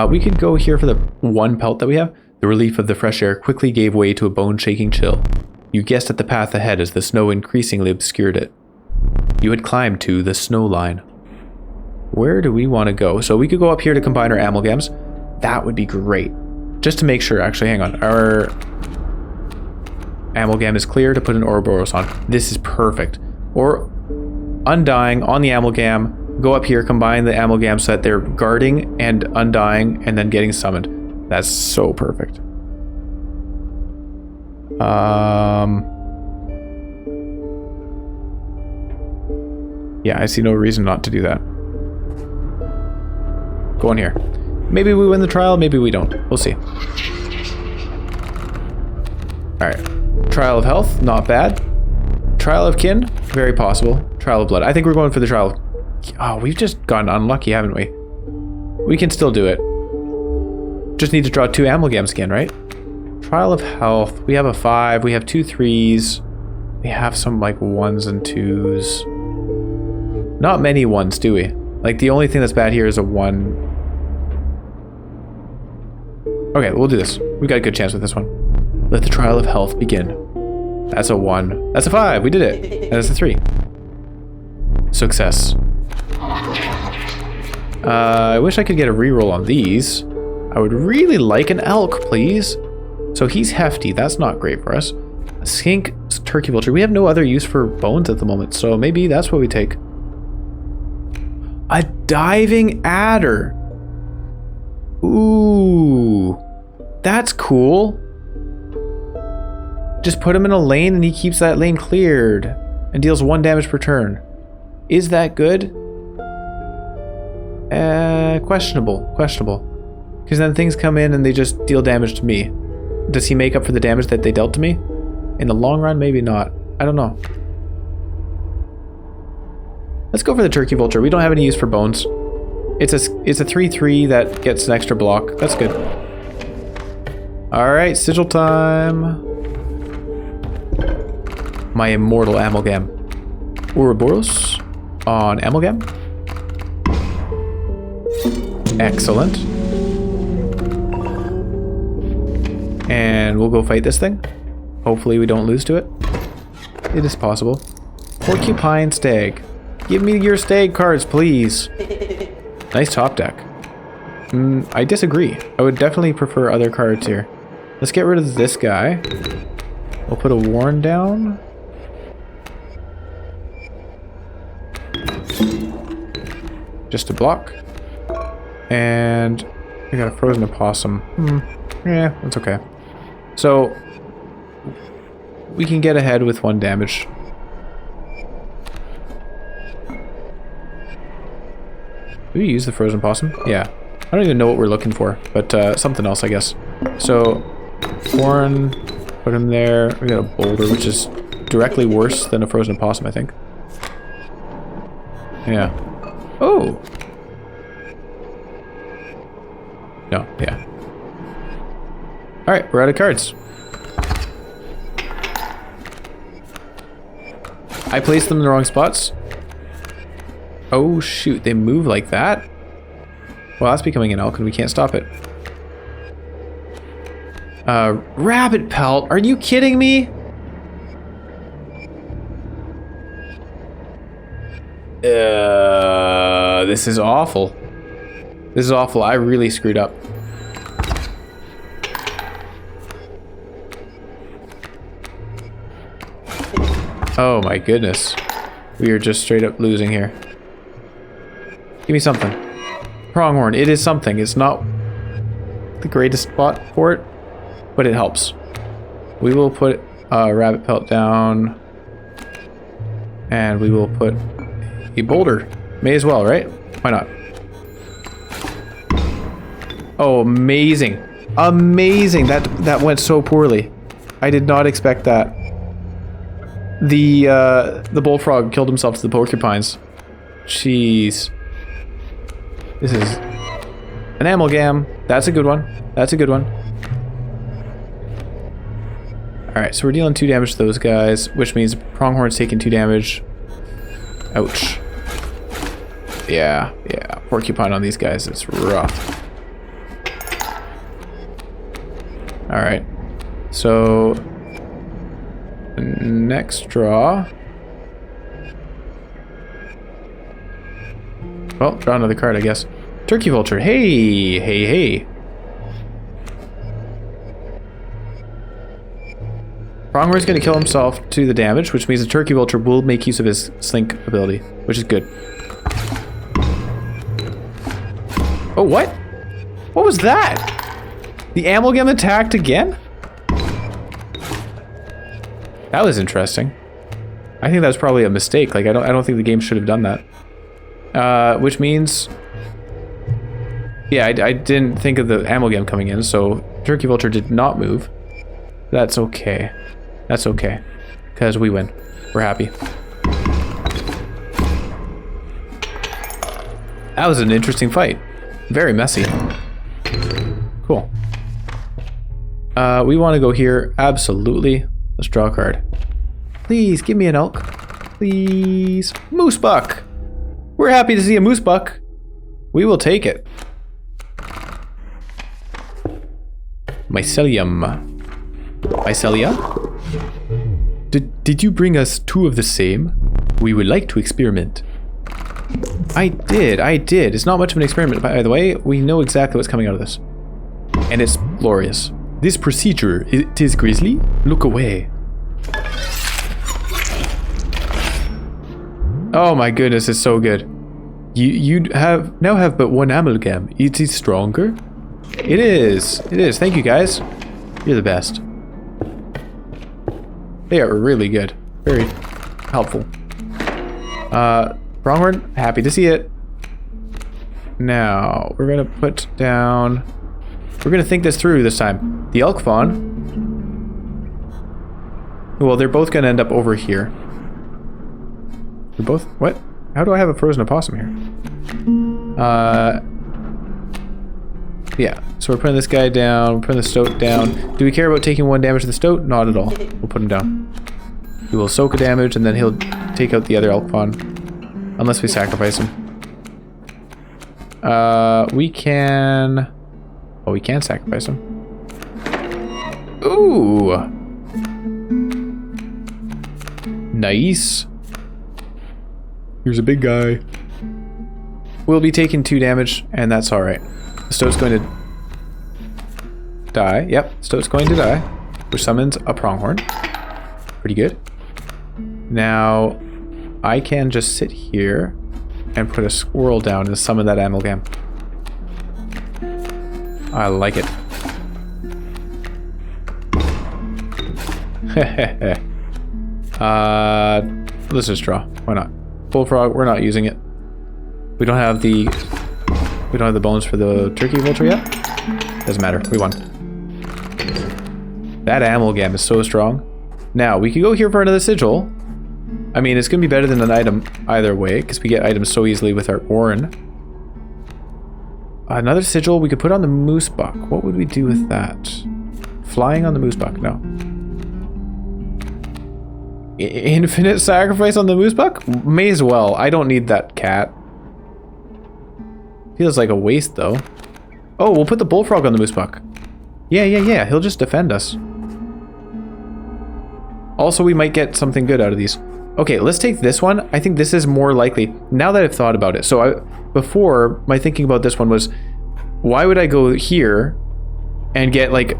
A: We could go here for the 1 pelt that we have. The relief of the fresh air quickly gave way to a bone-shaking chill. You guessed at the path ahead as the snow increasingly obscured it. You had climbed to the snow line. Where do we want to go? So we could go up here to combine our amalgams. That would be great. Just to make sure, actually, hang on. Our amalgam is clear to put an Ouroboros on. This is perfect. Or Undying on the amalgam. Go up here, combine the amalgam so that they're guarding and undying and then getting summoned. That's so perfect. Yeah, I see no reason not to do that. Go in here. Maybe we win the trial, maybe we don't. We'll see. Alright. Trial of health, not bad. Trial of kin, very possible. Trial of blood. I think we're going for the trial of... Oh, we've just gotten unlucky, haven't we? We can still do it. Just need to draw 2 amalgams again, right? Trial of health. We have a 5. We have 2 3s. We have some like 1s and 2s. Not many ones, do we? Like, the only thing that's bad here is a 1. Okay, we'll do this. We got a good chance with this one. Let the trial of health begin. That's a 1. That's a 5. We did it. And that's a 3. Success. I wish I could get a reroll on these. I would really like an elk, please. So he's hefty. That's not great for us. A skink, turkey vulture. We have no other use for bones at the moment, so maybe that's what we take. A diving adder. Ooh. That's cool. Just put him in a lane and he keeps that lane cleared and deals 1 damage per turn. Is that good? Questionable. Because then things come in and they just deal damage to me. Does he make up for the damage that they dealt to me? In the long run, maybe not. I don't know. Let's go for the turkey vulture. We don't have any use for bones. It's a 3/3 that gets an extra block. That's good. Alright, sigil time. My immortal amalgam. Ouroboros on amalgam. Excellent. And we'll go fight this thing. Hopefully we don't lose to it. It is possible. Porcupine stag. Give me your stag cards, please. Nice top deck. I disagree. I would definitely prefer other cards here. Let's get rid of this guy. We'll put a warren down. Just to block. And we got a frozen opossum. Yeah, that's okay. So we can get ahead with 1 damage. Do we use the frozen possum? Yeah. I don't even know what we're looking for, but something else, I guess. So, Warren, put him there. We got a boulder, which is directly worse than a frozen possum, I think. Yeah. Oh! No, yeah. Alright, we're out of cards. I placed them in the wrong spots. Oh shoot, they move like that? Well, that's becoming an elk and we can't stop it. Rabbit pelt? Are you kidding me? This is awful. This is awful. I really screwed up. Oh my goodness. We are just straight up losing here. Give me something. Pronghorn. It is something. It's not the greatest spot for it, but it helps. We will put a rabbit pelt down. And we will put a boulder. May as well, right? Why not? Oh, amazing. Amazing. That went so poorly. I did not expect that. The bullfrog killed himself to the porcupines. Jeez. This is an amalgam. That's a good one. That's a good one. Alright, so we're dealing 2 damage to those guys, which means Pronghorn's taking 2 damage. Ouch. Yeah. Porcupine on these guys, it's rough. Alright. So next draw. Well, draw another card, I guess. Turkey vulture. Hey. Pronghorn's going to kill himself to the damage, which means the turkey vulture will make use of his slink ability, which is good. Oh, what? What was that? The amalgam attacked again? That was interesting. I think that was probably a mistake. Like, I don't think the game should have done that. Which means... Yeah, I didn't think of the amalgam coming in, so turkey vulture did not move. That's okay. That's okay. Because we win. We're happy. That was an interesting fight. Very messy. Cool. We want to go here. Absolutely. Let's draw a card. Please, give me an elk. Please. Moose buck. We're happy to see a moose buck. We will take it. Mycelium. Mycelia? Did you bring us 2 of the same? We would like to experiment. I did. It's not much of an experiment, by the way. We know exactly what's coming out of this. And it's glorious. This procedure, it is grisly? Look away. Oh my goodness, it's so good. You now have but 1 amalgam. It is stronger? It is. Thank you, guys. You're the best. They are really good. Very helpful. Pronghorn, happy to see it. Now, we're gonna put down... We're gonna think this through this time. The elk fawn... Well, they're both gonna end up over here. They're both... What? How do I have a frozen opossum here? Yeah, so we're putting this guy down, we're putting the stoat down. Do we care about taking 1 damage to the stoat? Not at all. We'll put him down. He will soak a damage and then he'll take out the other elk fawn. Unless we sacrifice him. We can... Oh, we can sacrifice him. Ooh! Nice. Here's a big guy. We'll be taking 2 damage, and that's alright. The stoat's going to die. Yep, stoat's going to die. Which summons a pronghorn. Pretty good. Now, I can just sit here and put a squirrel down and summon that amalgam. I like it. Let's just draw. Why not? Bullfrog, we're not using it. We don't have the bones for the turkey vulture yet. Doesn't matter. We won. That amalgam is so strong. Now, we could go here for another sigil. I mean, it's going to be better than an item either way, because we get items so easily with our Orin. Another sigil we could put on the moose buck. What would we do with that? Flying on the moose buck? No. Infinite sacrifice on the moose buck? May as well. I don't need that cat. Feels like a waste, though. Oh, we'll put the bullfrog on the moose buck. Yeah. He'll just defend us. Also, we might get something good out of these. Okay, let's take this one. I think this is more likely, now that I've thought about it. So before, my thinking about this one was, why would I go here and get like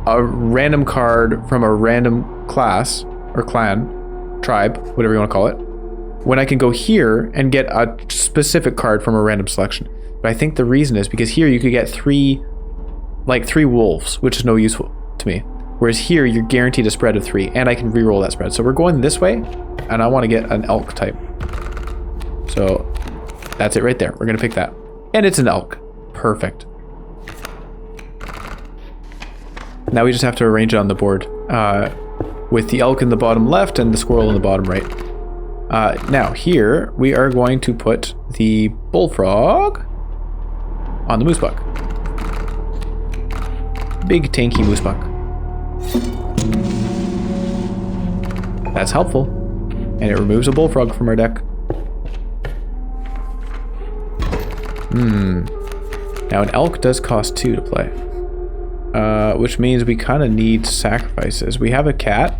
A: a random card from a random class or clan, tribe, whatever you want to call it, when I can go here and get a specific card from a random selection. But I think the reason is because here you could get 3 wolves, which is no useful to me. Whereas here, you're guaranteed a spread of 3, and I can reroll that spread. So we're going this way, and I want to get an elk type. So that's it right there. We're going to pick that. And it's an elk. Perfect. Now we just have to arrange it on the board with the elk in the bottom left and the squirrel in the bottom right. Now here, we are going to put the bullfrog on the moose buck. Big tanky moose buck. That's helpful. And it removes a bullfrog from our deck. Now an elk does cost 2 to play. Which means we kind of need sacrifices. We have a cat.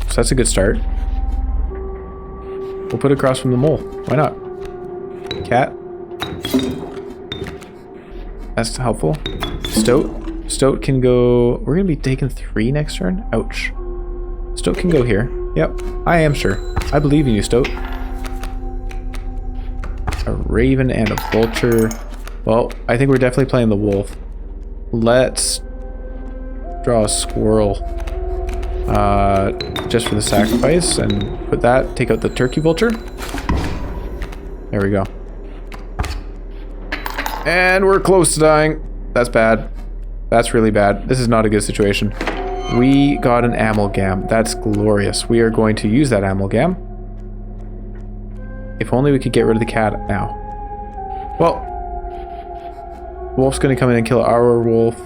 A: So that's a good start. We'll put it across from the mole. Why not? Cat. That's helpful. Stoat. Stoat can go... We're going to be taking 3 next turn? Ouch. Stoat can go here. Yep, I am sure. I believe in you, Stoat. A raven and a vulture. Well, I think we're definitely playing the wolf. Let's draw a squirrel. Just for the sacrifice and put that. Take out the turkey vulture. There we go. And we're close to dying. That's bad. That's really bad. This is not a good situation. We got an amalgam. That's glorious. We are going to use that amalgam. If only we could get rid of the cat now. Well, wolf's going to come in and kill our wolf.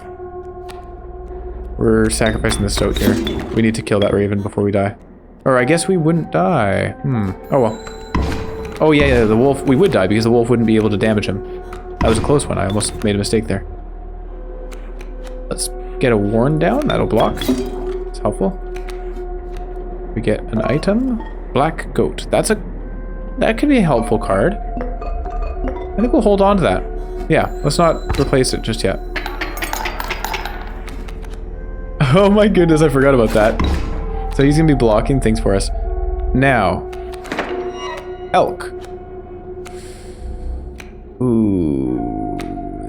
A: We're sacrificing the stoat here. We need to kill that raven before we die. Or I guess we wouldn't die. Oh well. Oh yeah, the wolf, we would die because the wolf wouldn't be able to damage him. That was a close one. I almost made a mistake there. Let's get a warn down. That'll block. It's helpful. We get an item. Black goat. That could be a helpful card. I think we'll hold on to that. Yeah, let's not replace it just yet. Oh my goodness, I forgot about that. So he's gonna be blocking things for us. Now, elk. Ooh,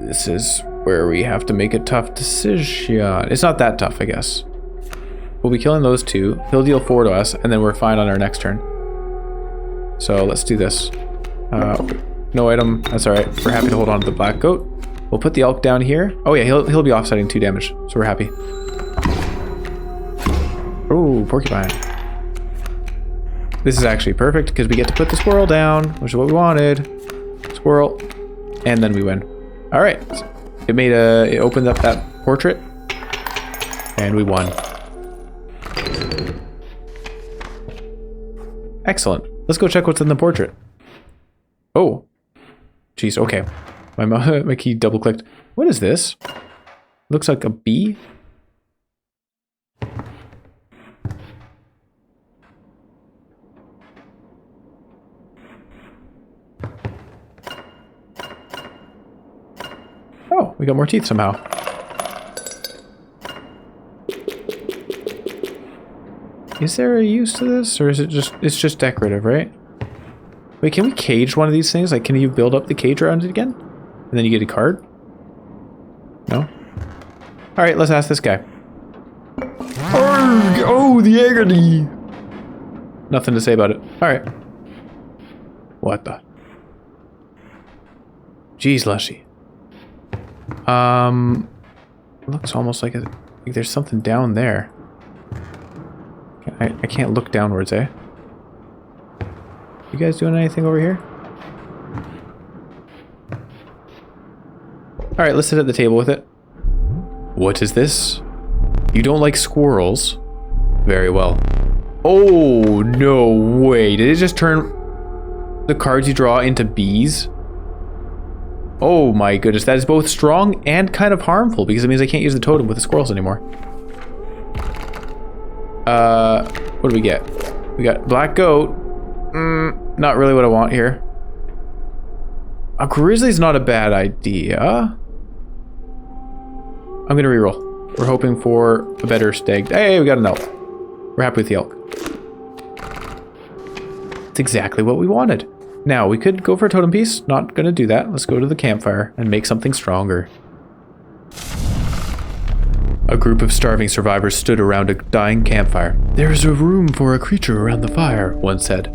A: this is where we have to make a tough decision. It's not that tough, I guess. We'll be killing those two. He'll deal 4 to us, and then we're fine on our next turn. So let's do this. No item. That's all right. We're happy to hold on to the black goat. We'll put the elk down here. Oh yeah, he'll be offsetting 2 damage, so we're happy. Oh, porcupine. This is actually perfect because we get to put the squirrel down, which is what we wanted. Squirrel, and then we win. All right. It opened up that portrait, and we won. Excellent. Let's go check what's in the portrait. Oh, jeez. Okay, my key double clicked. What is this? Looks like a bee. Oh, we got more teeth somehow. Is there a use to this, or is it just, it's just decorative, right? Wait, can we cage one of these things? Like, can you build up the cage around it again? And then you get a card? No? Alright, let's ask this guy. Arrgh! Oh, the agony! Nothing to say about it. Alright. What the? Jeez, Lushy. Looks almost like there's something down there. I can't look downwards, eh? You guys doing anything over here? Alright, let's sit at the table with it. What is this? You don't like squirrels? Very well. Oh, no way. Did it just turn the cards you draw into bees? Oh my goodness, that is both strong and kind of harmful because it means I can't use the totem with the squirrels anymore. What do we get? We got black goat. Not really what I want here. A grizzly's not a bad idea. I'm gonna reroll. We're hoping for a better stag. Hey, we got an elk. We're happy with the elk. It's exactly what we wanted. Now, we could go for a totem piece. Not gonna do that. Let's go to the campfire and make something stronger. A group of starving survivors stood around a dying campfire. There is a room for a creature around the fire, one said.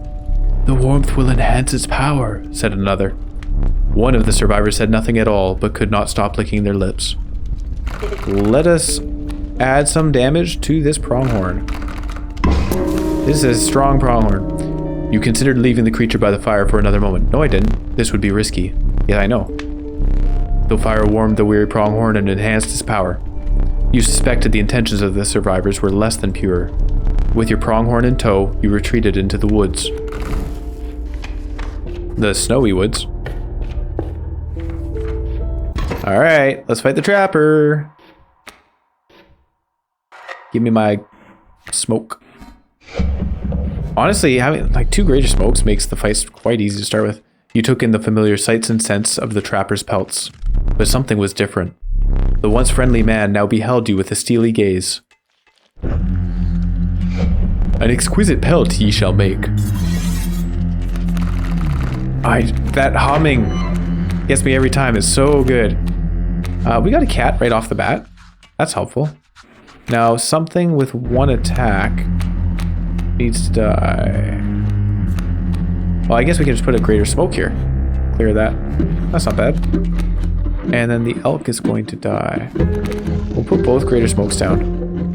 A: The warmth will enhance its power, said another. One of the survivors said nothing at all, but could not stop licking their lips. Let us add some damage to this pronghorn. This is a strong pronghorn. You considered leaving the creature by the fire for another moment. No, I didn't. This would be risky. Yeah, I know. The fire warmed the weary pronghorn and enhanced its power. You suspected the intentions of the survivors were less than pure. With your pronghorn in tow, you retreated into the woods. The snowy woods. Alright, let's fight the trapper. Give me my smoke. Honestly, having like 2 greater smokes makes the fight quite easy to start with. You took in the familiar sights and scents of the trapper's pelts. But something was different. The once friendly man now beheld you with a steely gaze. An exquisite pelt ye shall make. That humming gets me every time. It's so good. We got a cat right off the bat. That's helpful. Now, something with 1 attack needs to die. Well, I guess we can just put a greater smoke here. Clear that. That's not bad. And then the elk is going to die. We'll put both greater smokes down.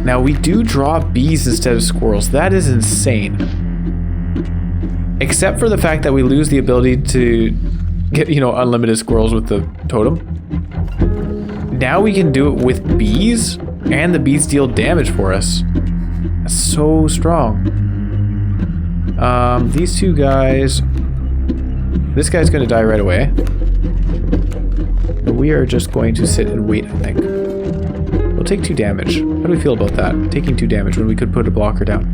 A: Now, we do draw bees instead of squirrels. That is insane. Except for the fact that we lose the ability to get, unlimited squirrels with the totem. Now we can do it with bees, and the bees deal damage for us. That's so strong. These two guys... This guy's going to die right away. But we are just going to sit and wait, I think. We'll take 2 damage. How do we feel about that? Taking 2 damage when we could put a blocker down.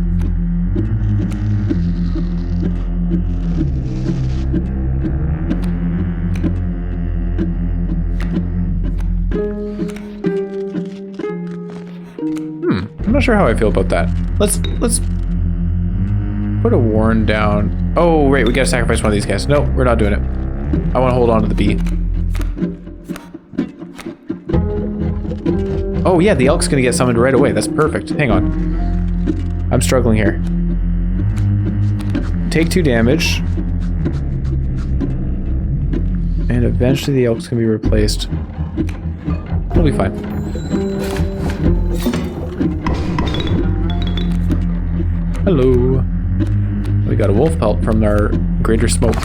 A: I'm not sure how I feel about that. Let's put a warren down. Oh, right, we gotta sacrifice one of these guys. No, we're not doing it. I want to hold on to the bee. Oh yeah, the elk's gonna get summoned right away. That's perfect. Hang on. I'm struggling here. Take 2 damage. And eventually the elk's gonna be replaced. It'll be fine. Hello. We got a wolf pelt from our greater smoke.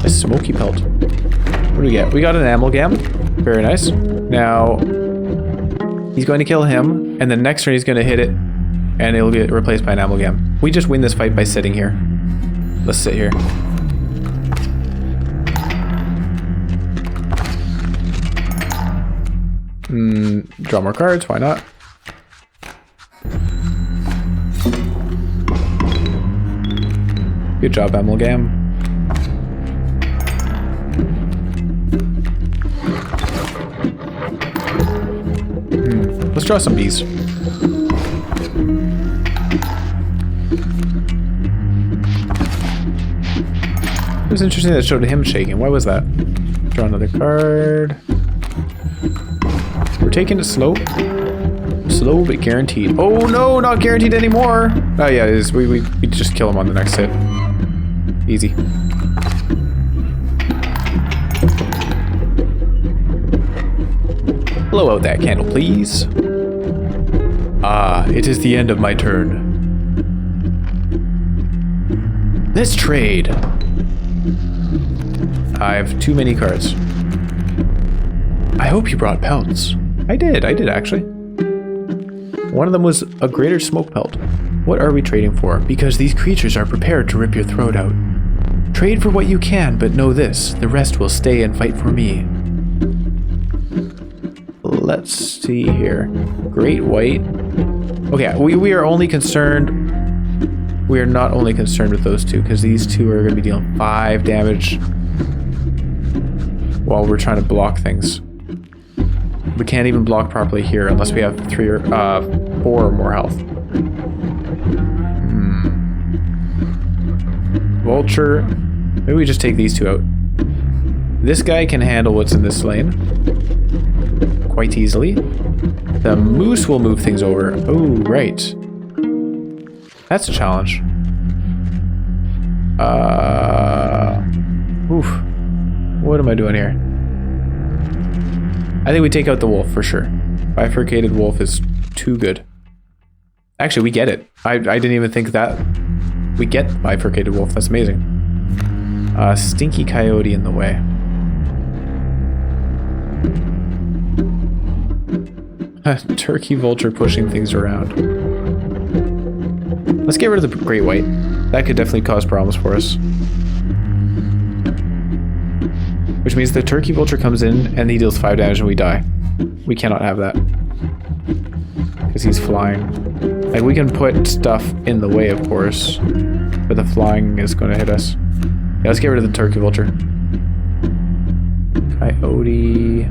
A: A smoky pelt. What do we get? We got an amalgam. Very nice. Now, he's going to kill him, and the next turn he's going to hit it, and it'll get replaced by an amalgam. We just win this fight by sitting here. Let's sit here. Draw more cards, why not? Good job, amalgam. Let's draw some bees. It was interesting that it showed him shaking. Why was that? Draw another card. We're taking it slow. Slow but guaranteed. Oh no, not guaranteed anymore. Oh yeah, it is. We just kill him on the next hit. Easy. Blow out that candle, please. Ah, it is the end of my turn. Let's trade. I have too many cards. I hope you brought pelts. I did actually. One of them was a greater smoke pelt. What are we trading for? Because these creatures are prepared to rip your throat out. Trade for what you can, but know this, the rest will stay and fight for me. Let's see here. Great white. Okay, we are only concerned... We are not only concerned with those two, because these two are going to be dealing 5 damage while we're trying to block things. We can't even block properly here unless we have 4 or more health. Vulture. Maybe we just take these 2 out. This guy can handle what's in this lane quite easily. The moose will move things over. Oh, right. That's a challenge. Oof. What am I doing here? I think we take out the wolf for sure. Bifurcated wolf is too good. Actually, we get it. I didn't even think that. We get bifurcated wolf. That's amazing. Stinky coyote in the way. Turkey vulture pushing things around. Let's get rid of the great white. That could definitely cause problems for us. Which means the turkey vulture comes in and he deals 5 damage and we die. We cannot have that. Because he's flying. Like, we can put stuff in the way, of course. But the flying is going to hit us. Yeah, let's get rid of the turkey vulture. Coyote.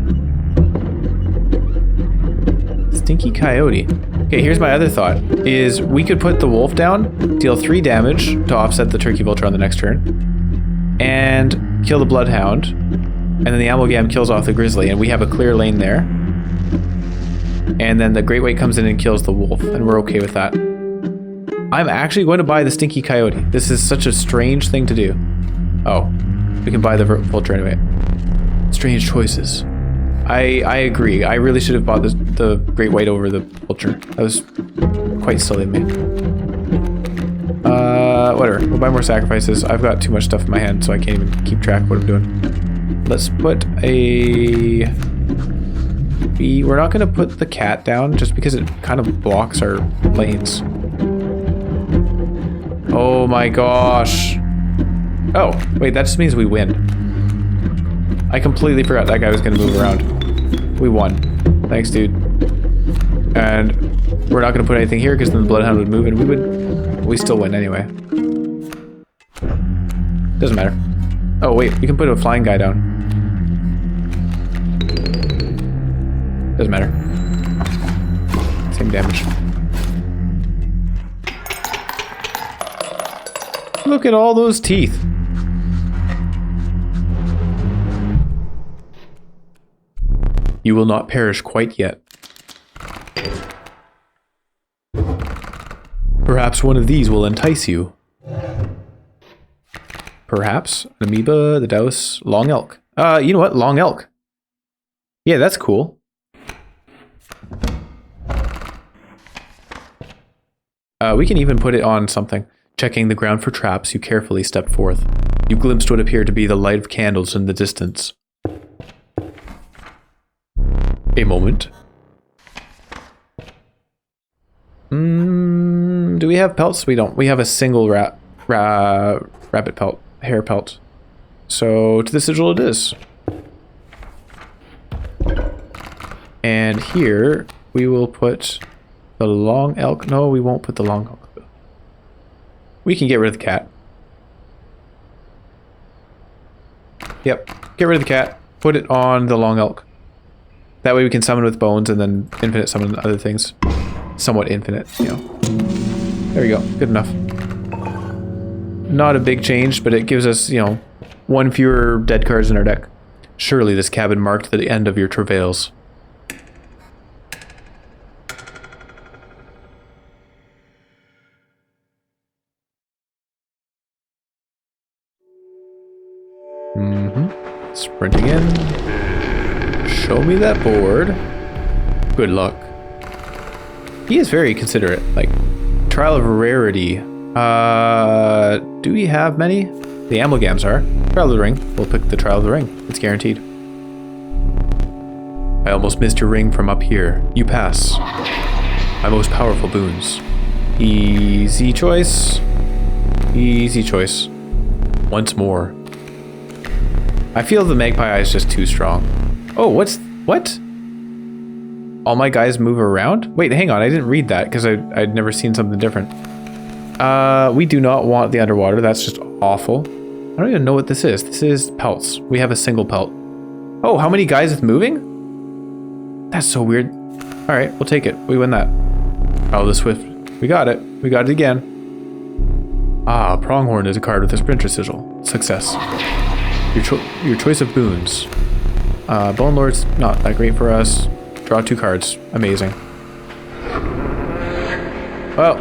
A: Stinky coyote. Okay, here's my other thought. Is we could put the wolf down, deal 3 damage to offset the turkey vulture on the next turn. And kill the bloodhound. And then the amalgam kills off the grizzly. And we have a clear lane there. And then the great white comes in and kills the wolf. And we're okay with that. I'm actually going to buy the stinky coyote. This is such a strange thing to do. Oh, we can buy the vulture anyway. Strange choices. I agree. I really should have bought the great white over the vulture. That was quite silly of me. Whatever. We'll buy more sacrifices. I've got too much stuff in my hand, so I can't even keep track of what I'm doing. Let's put a... We're not going to put the cat down just because it kind of blocks our lanes. Oh my gosh. Oh, wait, that just means we win. I completely forgot that guy was going to move around. We won. Thanks, dude. And we're not going to put anything here because then the Bloodhound would move and we still win anyway. Doesn't matter. Oh, wait, we can put a flying guy down. Doesn't matter. Same damage. Look at all those teeth. You will not perish quite yet. Perhaps one of these will entice you. Perhaps an amoeba, the Douse, long elk. You know what? Long elk. Yeah, that's cool. We can even put it on something. Checking the ground for traps, you carefully step forth. You glimpsed what appeared to be the light of candles in the distance. A moment. Do we have pelts? We don't. We have a single rabbit pelt, hair pelt. So to the sigil it is. And here we will put the long elk. No, we won't put the long elk. We can get rid of the cat. Yep, get rid of the cat. Put it on the long elk. That way we can summon with bones and then infinite summon other things. Somewhat infinite, you know. There we go, good enough. Not a big change, but it gives us, you know, one fewer dead cards in our deck. Surely this cabin marked the end of your travails. Sprinting in. Show me that board. Good luck. He is very considerate. Like, trial of rarity. Do we have many? The amalgams are. Trial of the ring. We'll pick the trial of the ring. It's guaranteed. I almost missed your ring from up here. You pass. My most powerful boons. Easy choice. Easy choice. Once more. I feel the magpie eye is just too strong. Oh, what? All my guys move around? Wait, hang on, I didn't read that because I'd never seen something different. We do not want the underwater, that's just awful. I don't even know what this is. This is pelts. We have a single pelt. Oh, how many guys is moving? That's so weird. Alright, we'll take it. We win that. Oh, the Swift. We got it. We got it again. Ah, Pronghorn is a card with a Sprinter Sigil. Success. Your choice of boons. Bone Lord's not that great for us. Draw 2 cards. Amazing. Well,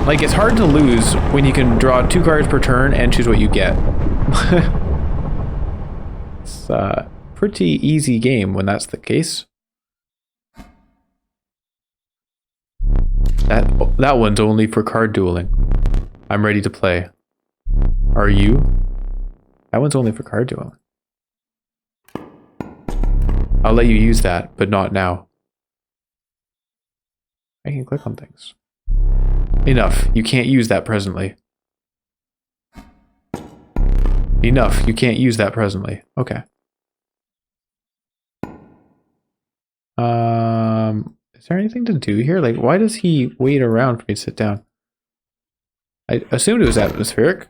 A: like, it's hard to lose when you can draw 2 cards per turn and choose what you get. It's a pretty easy game when that's the case. That one's only for card dueling. I'm ready to play. Are you? That one's only for card dueling. I'll let you use that, but not now. I can click on things. Enough. You can't use that presently. Enough. You can't use that presently. Okay. Is there anything to do here? Like, why does he wait around for me to sit down? I assumed it was atmospheric,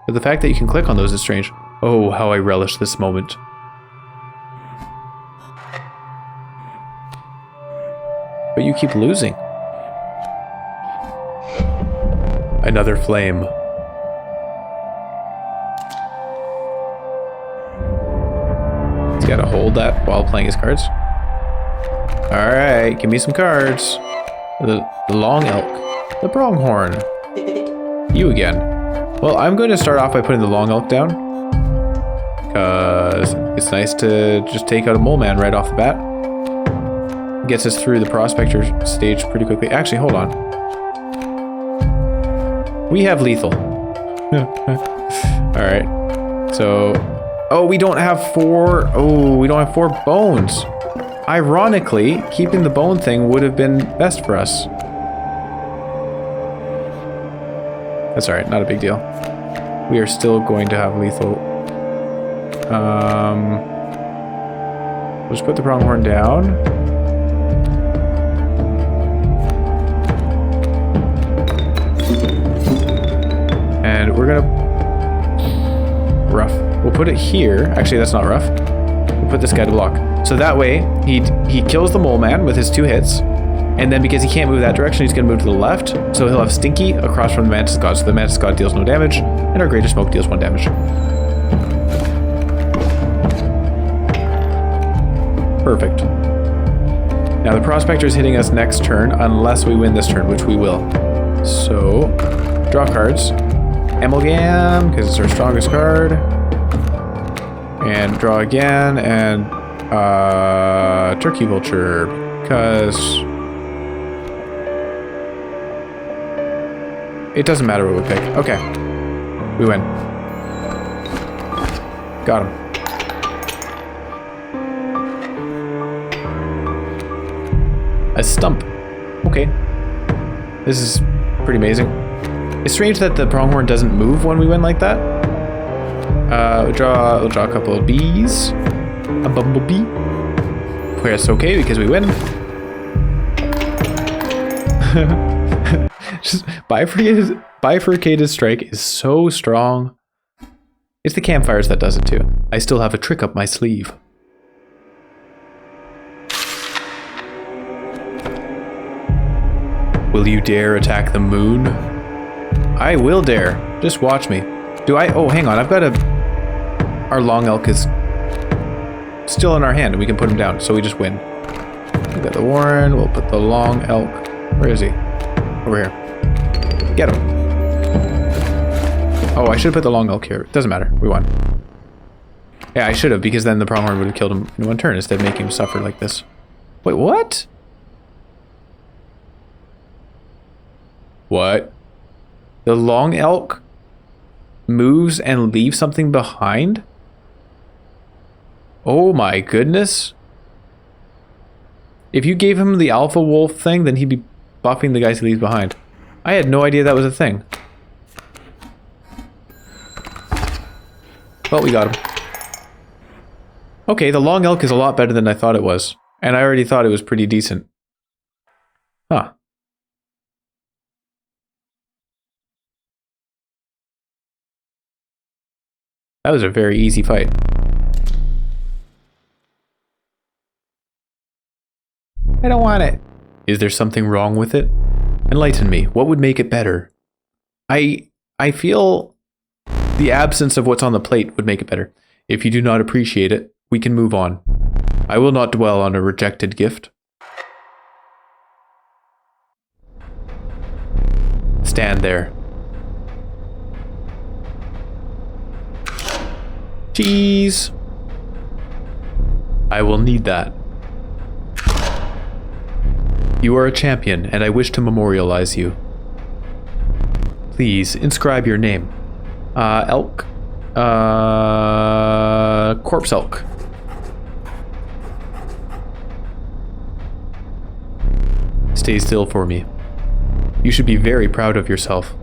A: but the fact that you can click on those is strange. Oh, how I relish this moment. But you keep losing. Another flame. He's gotta hold that while playing his cards. Alright, give me some cards. The long elk. The pronghorn. You again. Well, I'm going to start off by putting the long elk down. Because it's nice to just take out a mole man right off the bat. Gets us through the prospector stage pretty quickly. Actually, hold on. We have lethal. Alright. So... Oh, we don't have 4... Oh, we don't have 4 bones. Ironically, keeping the bone thing would have been best for us. That's alright, not a big deal. We are still going to have lethal. We'll just put the pronghorn down. And we're gonna... Rough. We'll put it here. Actually, that's not rough. We'll put this guy to block. So that way, he kills the mole man with his 2 hits. And then because he can't move that direction, he's gonna move to the left. So he'll have Stinky across from the Mantis God. So the Mantis God deals no damage, and our Greater Smoke deals 1 damage. Perfect. Now the Prospector is hitting us next turn, unless we win this turn, which we will. So, draw cards. Amalgam, because it's our strongest card. And draw again, and Turkey Vulture, because it doesn't matter what we pick. Okay. We win. Got him. A stump. Okay. This is pretty amazing. It's strange that the pronghorn doesn't move when we win like that. We'll draw a couple of bees. A bumblebee. Press okay because we win. Just bifurcated strike is so strong. It's the campfires that does it too. I still have a trick up my sleeve. Will you dare attack the moon? I will dare. Just watch me. Do I? Oh, hang on. I've got a... Our long elk is still in our hand, and we can put him down, so we just win. We got the Warren. We'll put the long elk. Where is he? Over here. Get him. Oh, I should have put the long elk here. Doesn't matter. We won. Yeah, I should have, because then the pronghorn would have killed him in 1 turn instead of making him suffer like this. Wait, what? What? The long elk moves and leaves something behind? Oh my goodness. If you gave him the alpha wolf thing, then he'd be buffing the guys he leaves behind. I had no idea that was a thing. Well, we got him. Okay, the long elk is a lot better than I thought it was. And I already thought it was pretty decent. Huh. That was a very easy fight. I don't want it. Is there something wrong with it? Enlighten me. What would make it better? I feel the absence of what's on the plate would make it better. If you do not appreciate it, we can move on. I will not dwell on a rejected gift. Stand there. Cheese. I will need that. You are a champion, and I wish to memorialize you. Please, inscribe your name. Elk. Corpse elk. Stay still for me. You should be very proud of yourself.